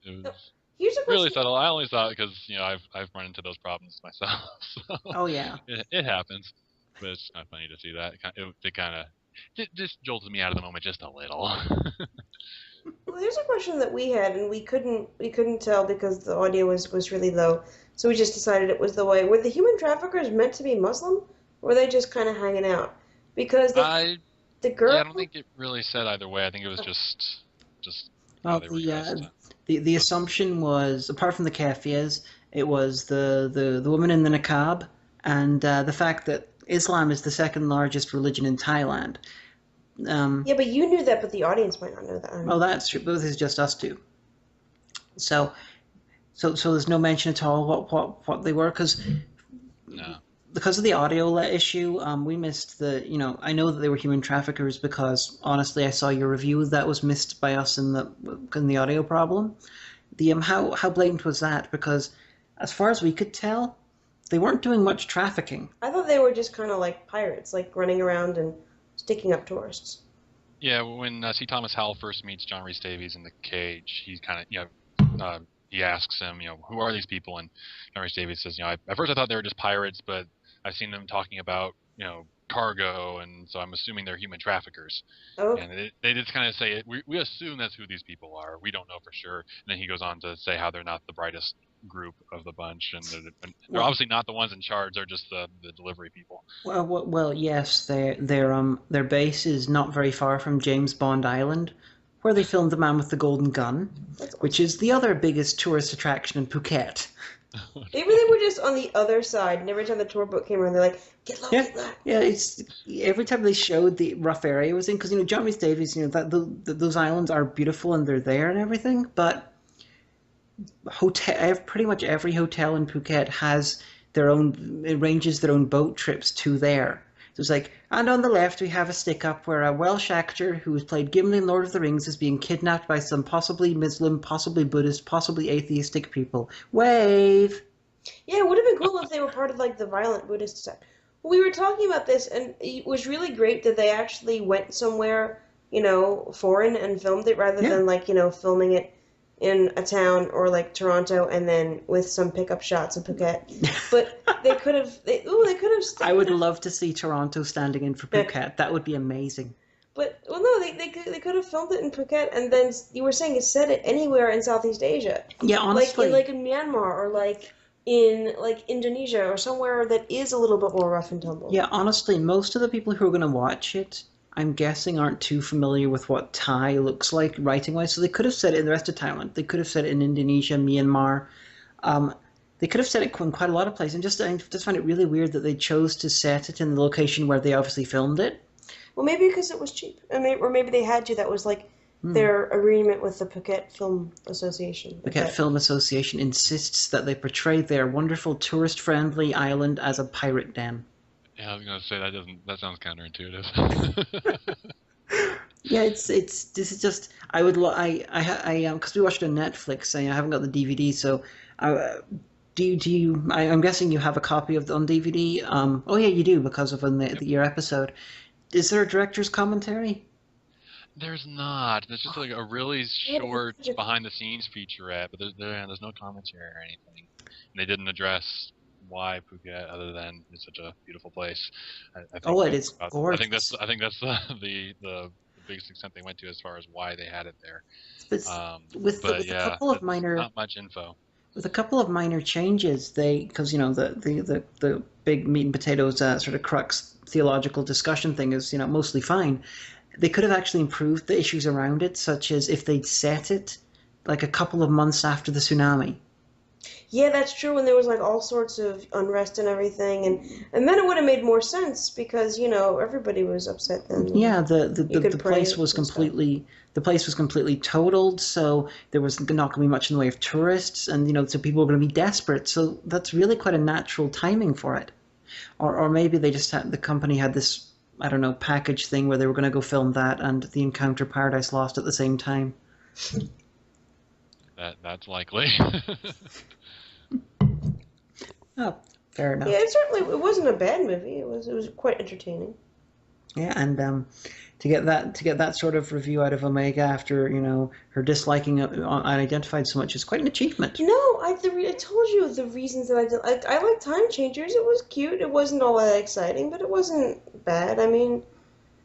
[SPEAKER 3] It was
[SPEAKER 2] Here's a
[SPEAKER 3] really
[SPEAKER 2] question.
[SPEAKER 3] subtle. I only saw it because I've run into those problems myself. So
[SPEAKER 4] Oh yeah.
[SPEAKER 3] it happens, but it's kind of funny to see that. It kind of just jolted me out of the moment just a little.
[SPEAKER 2] Well, here's a question that we had, and we couldn't tell because the audio was really low. So we just decided it was the way. Were the human traffickers meant to be Muslim, or were they just kind of hanging out? Because the girl.
[SPEAKER 3] Yeah, I don't think it really said either way. I think it was just how
[SPEAKER 4] Well,
[SPEAKER 3] they were dressed.
[SPEAKER 4] the assumption was, apart from the kafirs, it was the woman in the niqab, and the fact that Islam is the second largest religion in Thailand.
[SPEAKER 2] Yeah, but you knew that, but the audience might not know that.
[SPEAKER 4] Well, that's true. But this is just us two. So there's no mention at all what they were,
[SPEAKER 3] No.
[SPEAKER 4] because of the audio issue. We missed I know that they were human traffickers because honestly, I saw your review that was missed by us in the audio problem. The how blatant was that? Because as far as we could tell, they weren't doing much trafficking.
[SPEAKER 2] I thought they were just kind of like pirates, like running around and sticking up tourists.
[SPEAKER 3] Yeah, when C. Thomas Howell first meets John Rhys Davies in the cage, he's kind of he asks him, who are these people? And John Rhys Davies says, at first I thought they were just pirates, but I've seen them talking about, cargo, and so I'm assuming they're human traffickers.
[SPEAKER 2] Oh.
[SPEAKER 3] And they just kind of say, we assume that's who these people are. We don't know for sure. And then he goes on to say how they're not the brightest group of the bunch, and they're obviously not the ones in charge. They're just the delivery people.
[SPEAKER 4] Well, yes, their base is not very far from James Bond Island, where they filmed The Man with the Golden Gun, which is the other biggest tourist attraction in Phuket.
[SPEAKER 2] Maybe they were just on the other side, and every time the tour boat came around, they're like, get low, get low.
[SPEAKER 4] Yeah, it's every time they showed the rough area it was in, because John Rhys Davies, those islands are beautiful and they're there and everything, but pretty much every hotel in Phuket has arranges their own boat trips to there. So it's like, and on the left we have a stick up where a Welsh actor who has played Gimli in Lord of the Rings is being kidnapped by some possibly Muslim, possibly Buddhist, possibly atheistic people. Wave!
[SPEAKER 2] Yeah, it would have been cool if they were part of like the violent Buddhist sect. We were talking about this, and it was really great that they actually went somewhere, foreign and filmed it rather than like, filming it in a town or like Toronto and then with some pickup shots of Phuket. But they could have.
[SPEAKER 4] I would love to see Toronto standing in for Phuket. That would be amazing.
[SPEAKER 2] But no, they could have filmed it in Phuket, and then you were saying set it anywhere in Southeast Asia.
[SPEAKER 4] Yeah, honestly,
[SPEAKER 2] like in Myanmar or like in like Indonesia or somewhere that is a little bit more rough and tumble.
[SPEAKER 4] Yeah, honestly, most of the people who are going to watch it, I'm guessing, aren't too familiar with what Thai looks like writing-wise, so they could have set it in the rest of Thailand. They could have set it in Indonesia, Myanmar. They could have set it in quite a lot of places. I just find it really weird that they chose to set it in the location where they obviously filmed it.
[SPEAKER 2] Well, maybe because it was cheap, or maybe they had to. That was like their agreement with the Phuket Film Association.
[SPEAKER 4] Phuket Film Association insists that they portray their wonderful tourist-friendly island as a pirate den.
[SPEAKER 3] Yeah, I was gonna say that sounds counterintuitive.
[SPEAKER 4] Yeah, this is just I because we watched it on Netflix. I haven't got the DVD, so I'm guessing you have a copy of on DVD. Oh yeah, you do because of your episode. Is there a director's commentary?
[SPEAKER 3] There's not. There's just like a really short behind-the-scenes featurette, but there's no commentary or anything. And they didn't address why Phuket, other than it's such a beautiful place. I think
[SPEAKER 4] it is gorgeous.
[SPEAKER 3] I think that's the biggest extent they went to as far as why they had it there.
[SPEAKER 4] With a couple of minor,
[SPEAKER 3] not much info.
[SPEAKER 4] With a couple of minor changes, because the big meat and potatoes sort of crux theological discussion thing is mostly fine. They could have actually improved the issues around it, such as if they'd set it like a couple of months after the tsunami.
[SPEAKER 2] Yeah, that's true. When there was like all sorts of unrest and everything, and then it would have made more sense because everybody was upset then.
[SPEAKER 4] Yeah, the
[SPEAKER 2] You could
[SPEAKER 4] the
[SPEAKER 2] pray
[SPEAKER 4] place was
[SPEAKER 2] and stuff.
[SPEAKER 4] completely totaled, so there was not going to be much in the way of tourists, and so people were going to be desperate. So that's really quite a natural timing for it. Or maybe they just the company had this, I don't know, package thing where they were going to go film that and the Encounter Paradise Lost at the same time.
[SPEAKER 3] That's likely.
[SPEAKER 4] Oh, fair enough.
[SPEAKER 2] Yeah, it wasn't a bad movie. It was quite entertaining.
[SPEAKER 4] Yeah, and to get that sort of review out of Omega after her disliking Unidentified so much is quite an achievement.
[SPEAKER 2] No, I told you the reasons that I did. I like Time Changers. It was cute. It wasn't all that exciting, but it wasn't bad. I mean,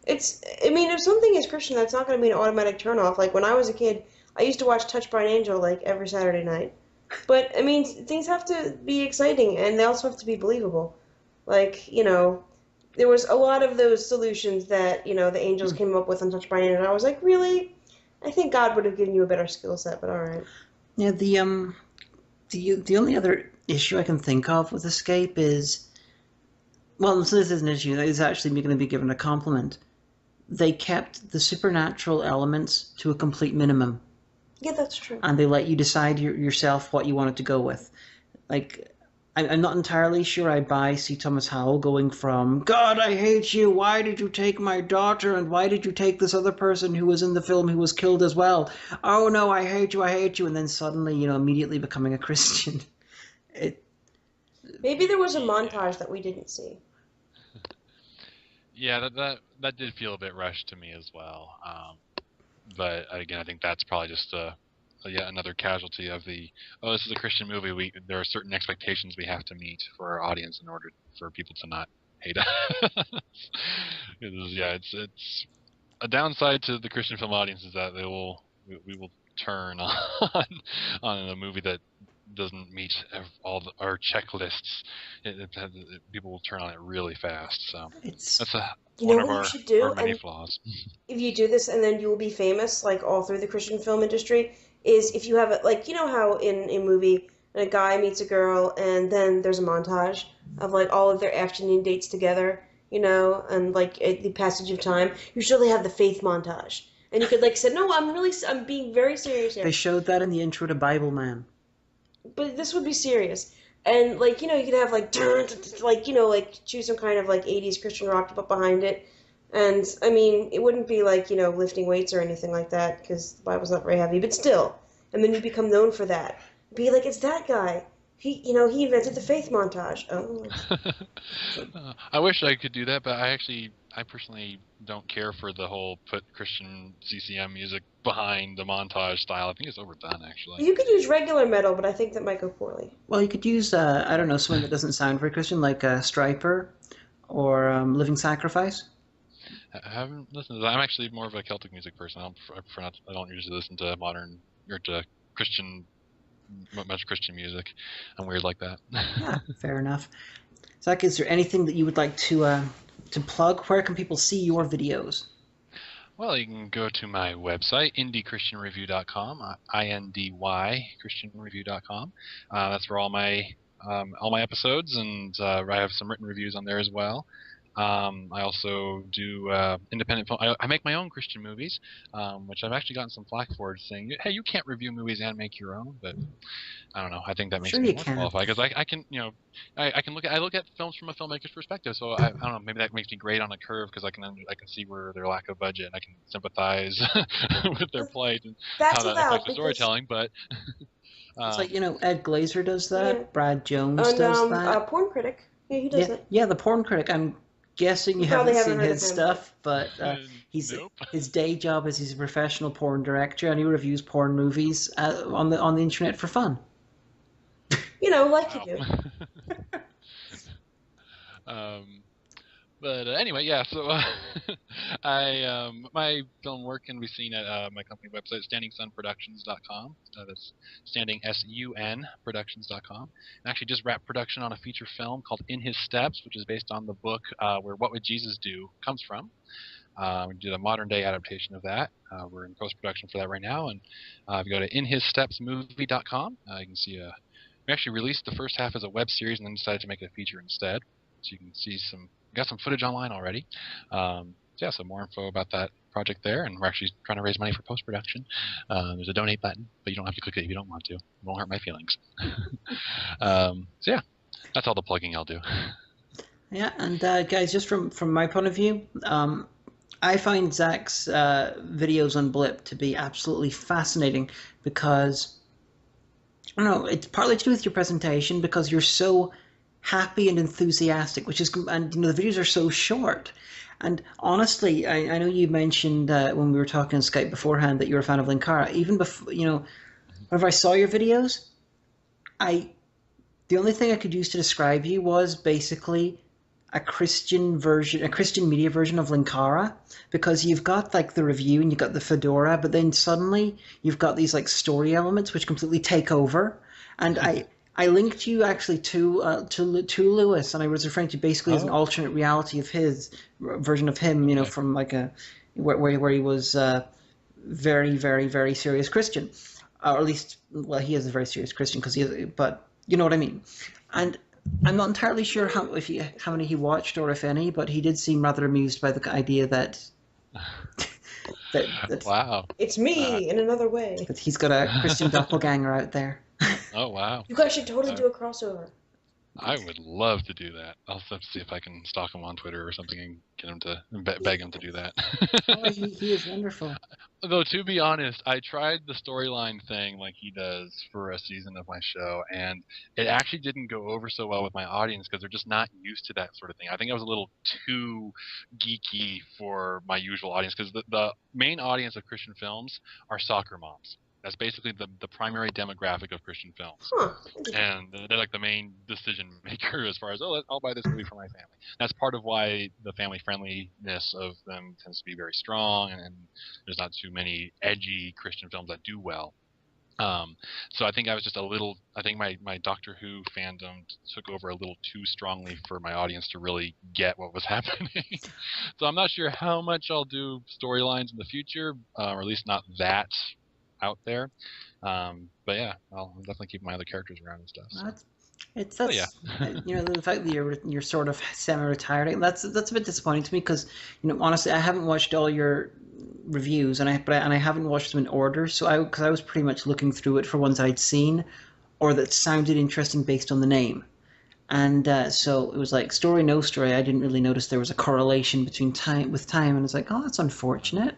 [SPEAKER 2] if something is Christian, that's not going to be an automatic turnoff. Like when I was a kid, I used to watch Touched by an Angel like every Saturday night. But I mean, things have to be exciting, and they also have to be believable. Like there was a lot of those solutions that the angels came up with on Touched by an Angel, and I was like, really? I think God would have given you a better skill set, but all right.
[SPEAKER 4] Yeah, the only other issue I can think of with Escape is, well, so this is an issue that is actually going to be given a compliment. They kept the supernatural elements to a complete minimum.
[SPEAKER 2] Yeah, that's true.
[SPEAKER 4] And they let you decide yourself what you wanted to go with. Like, I'm not entirely sure I buy C. Thomas Howell going from, God, I hate you, why did you take my daughter, and why did you take this other person who was in the film who was killed as well? Oh no, I hate you, and then suddenly, immediately becoming a Christian.
[SPEAKER 2] Maybe there was a montage that we didn't see.
[SPEAKER 3] Yeah, that did feel a bit rushed to me as well. But again, I think that's probably just yet another casualty of this is a Christian movie. There are certain expectations we have to meet for our audience in order for people to not hate us. It's a downside to the Christian film audience is that we will turn on a movie that doesn't meet all our checklists. People will turn on it really fast. So that's one of our many flaws.
[SPEAKER 2] If you do this, and then you will be famous, like all through the Christian film industry, is if you have it, like how in a movie a guy meets a girl, and then there's a montage of like all of their afternoon dates together, and like the passage of time. You should have the faith montage, and you could say, no, I'm being very serious here.
[SPEAKER 4] They showed that in the intro to Bible Man.
[SPEAKER 2] But this would be serious. And, you could have, choose some kind of, 80s Christian rock to put behind it. And, I mean, it wouldn't be, lifting weights or anything like that, because the Bible's not very heavy, but still. And then you become known for that. Be like, it's that guy. He invented the faith montage. Oh.
[SPEAKER 3] I wish I could do that, but I personally don't care for the whole put Christian CCM music behind the montage style. I think it's overdone, actually.
[SPEAKER 2] You could use regular metal, but I think that might go poorly.
[SPEAKER 4] Well, you could use, I don't know, something that doesn't sound very Christian, like Striper or Living Sacrifice.
[SPEAKER 3] I haven't listened to that. I'm actually more of a Celtic music person. I don't usually listen to modern or to much Christian music. I'm weird like that.
[SPEAKER 4] Yeah, fair enough. Zach, is there anything that you would like to plug? Where can people see your videos?
[SPEAKER 3] Well, you can go to my website, indychristianreview.com, INDY christianreview.com. That's for all my episodes, and I have some written reviews on there as well. I also do independent film. I make my own Christian movies, which I've actually gotten some flack for, saying, "Hey, you can't review movies and make your own." But I don't know. I think that makes me more qualified because I can, I look at films from a filmmaker's perspective. So I don't know. Maybe that makes me great on a curve because I can see where their lack of budget, and I can sympathize with their plight and how that affects the storytelling. But
[SPEAKER 4] it's like Ed Glazer does that. Yeah. Brad Jones does that.
[SPEAKER 2] Porn Critic. Yeah, he does that.
[SPEAKER 4] Yeah, the Porn Critic. I'm guessing you haven't seen his stuff, but his day job is he's a professional porn director, and he reviews porn movies on the internet for fun.
[SPEAKER 2] Like you do.
[SPEAKER 3] But anyway, yeah. So my film work can be seen at my company website, standingsunproductions.com. That's standing SUN productions.com. And actually just wrapped production on a feature film called In His Steps, which is based on the book where What Would Jesus Do comes from. We did a modern day adaptation of that. We're in post production for that right now. And if you go to inhisstepsmovie.com, you can see we actually released the first half as a web series and then decided to make it a feature instead. So you can see got some footage online already. So more info about that project there, and we're actually trying to raise money for post-production. There's a donate button, but you don't have to click it if you don't want to. It won't hurt my feelings. That's all the plugging I'll do.
[SPEAKER 4] Yeah, and guys, just from my point of view, I find Zach's videos on Blip to be absolutely fascinating because, I don't know, it's partly to do with your presentation because you're so happy and enthusiastic, and the videos are so short. And honestly, I know you mentioned when we were talking on Skype beforehand that you're a fan of Linkara. Even before, whenever I saw your videos, the only thing I could use to describe you was basically a Christian media version of Linkara, because you've got like the review and you've got the fedora, but then suddenly you've got these like story elements which completely take over. And I linked you actually to Lewis, and I was referring to basically as an alternate reality of his version of him, from like where he was very, very, very serious Christian, or at least, well, he is a very serious Christian but you know what I mean. And I'm not entirely sure how many he watched or if any, but he did seem rather amused by the idea that
[SPEAKER 3] wow,
[SPEAKER 2] it's me in another way.
[SPEAKER 4] That he's got a Christian doppelganger out there.
[SPEAKER 3] Oh, wow.
[SPEAKER 2] You guys should totally do a crossover.
[SPEAKER 3] I would love to do that. I'll have to see if I can stalk him on Twitter or something and get him to beg him to do that.
[SPEAKER 4] Oh, he is wonderful.
[SPEAKER 3] Though, to be honest, I tried the storyline thing like he does for a season of my show, and it actually didn't go over so well with my audience because they're just not used to that sort of thing. I think I was a little too geeky for my usual audience because the main audience of Christian films are soccer moms. That's basically the primary demographic of Christian films.
[SPEAKER 2] Huh.
[SPEAKER 3] And they're like the main decision maker as far as, I'll buy this movie for my family. That's part of why the family friendliness of them tends to be very strong, and there's not too many edgy Christian films that do well. So I think I was just I think my Doctor Who fandom took over a little too strongly for my audience to really get what was happening. So I'm not sure how much I'll do storylines in the future, or at least not that out there, but yeah, I'll definitely keep my other characters around and stuff. So.
[SPEAKER 4] The fact that you're sort of semi-retired, that's a bit disappointing to me because honestly I haven't watched all your reviews and I haven't watched them in order, so I was pretty much looking through it for ones I'd seen or that sounded interesting based on the name, and so it was like story no story. I didn't really notice there was a correlation between time, and it's like, oh, that's unfortunate.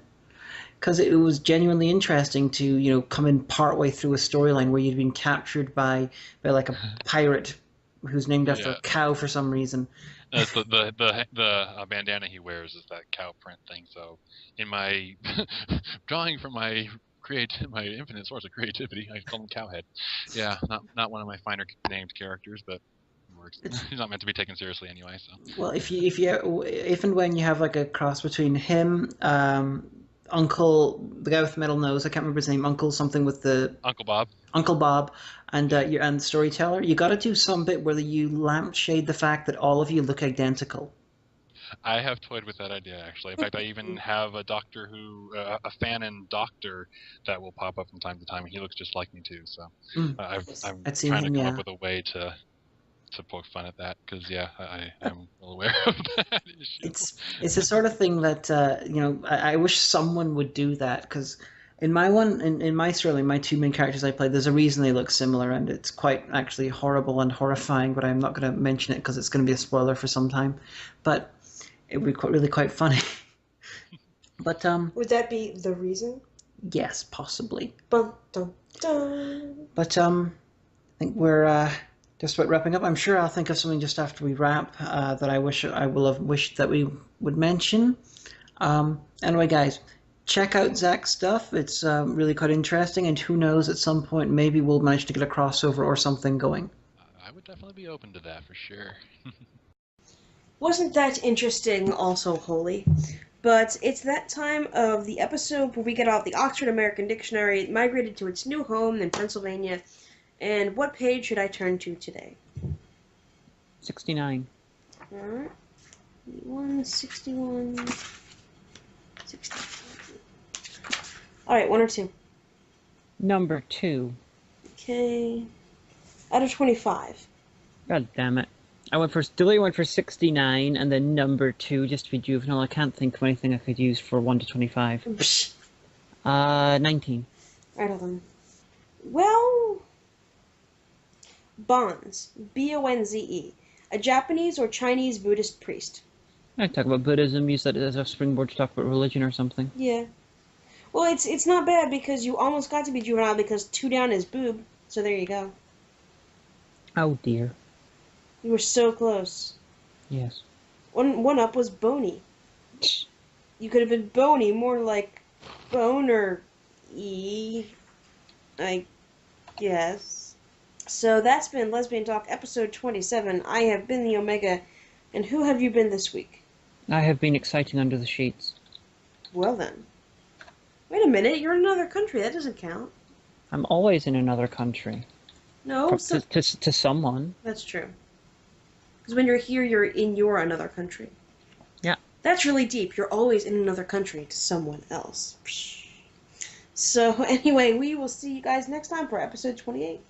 [SPEAKER 4] Because it was genuinely interesting to come in partway through a storyline where you'd been captured by like a pirate who's named after a cow for some reason.
[SPEAKER 3] The bandana he wears is that cow print thing. So in my drawing from my infinite source of creativity, I call him Cowhead. Yeah, not one of my finer named characters, but works. He's not meant to be taken seriously anyway. So
[SPEAKER 4] well, if and when you have like a cross between him. Uncle, the guy with the metal nose, I can't remember his name, Uncle something with the...
[SPEAKER 3] Uncle Bob,
[SPEAKER 4] and the storyteller, you got to do some bit where you lampshade the fact that all of you look identical.
[SPEAKER 3] I have toyed with that idea, actually. In fact, I even have a Doctor Who, a fanon doctor that will pop up from time to time, and he looks just like me too, so I'm trying to come up with a way to poke fun at that, because I'm well aware of that issue.
[SPEAKER 4] It's the sort of thing that I wish someone would do that, because in my story, my two main characters I play, there's a reason they look similar, and it's quite actually horrible and horrifying, but I'm not going to mention it because it's going to be a spoiler for some time, but it would be really quite funny. But
[SPEAKER 2] would that be the reason?
[SPEAKER 4] Yes, possibly.
[SPEAKER 2] Bum, dum, dum.
[SPEAKER 4] But I think we're just about wrapping up. I'm sure I'll think of something just after we wrap that I will have wished that we would mention. Anyway, guys, check out Zack's stuff. It's really quite interesting, and who knows, at some point maybe we'll manage to get a crossover or something going.
[SPEAKER 3] I would definitely be open to that for sure.
[SPEAKER 2] Wasn't that interesting, also holy? But it's that time of the episode where we get out the Oxford American Dictionary. It migrated to its new home in Pennsylvania. And what page should I turn to today?
[SPEAKER 1] 69.
[SPEAKER 2] Alright. 61, 60. Alright, 1 or 2.
[SPEAKER 1] Number 2.
[SPEAKER 2] Okay. Out of 25.
[SPEAKER 1] God damn it. Delay went for 69 and then number 2 just to be juvenile. I can't think of anything I could use for 1 to 25.
[SPEAKER 2] Psh.
[SPEAKER 1] 19.
[SPEAKER 2] Alright, hold on. Well, Bonze. Bonze. A Japanese or Chinese Buddhist priest.
[SPEAKER 1] I talk about Buddhism, use that as a springboard to talk about religion or something.
[SPEAKER 2] Yeah. Well, it's not bad because you almost got to be juvenile because 2 down is boob. So there you go.
[SPEAKER 1] Oh dear.
[SPEAKER 2] You were so close.
[SPEAKER 1] Yes.
[SPEAKER 2] One up was bony. You could have been bony, more like boner-y, I guess. So that's been Lesbian Talk episode 27. I have been the Omega, and who have you been this week?
[SPEAKER 1] I have been exciting under the sheets.
[SPEAKER 2] Well then. Wait a minute, you're in another country. That doesn't count.
[SPEAKER 1] I'm always in another country.
[SPEAKER 2] No,
[SPEAKER 1] To someone.
[SPEAKER 2] that's true. Because when you're here, you're in your another country.
[SPEAKER 1] Yeah.
[SPEAKER 2] That's really deep. You're always in another country to someone else. So anyway, we will see you guys next time for episode 28.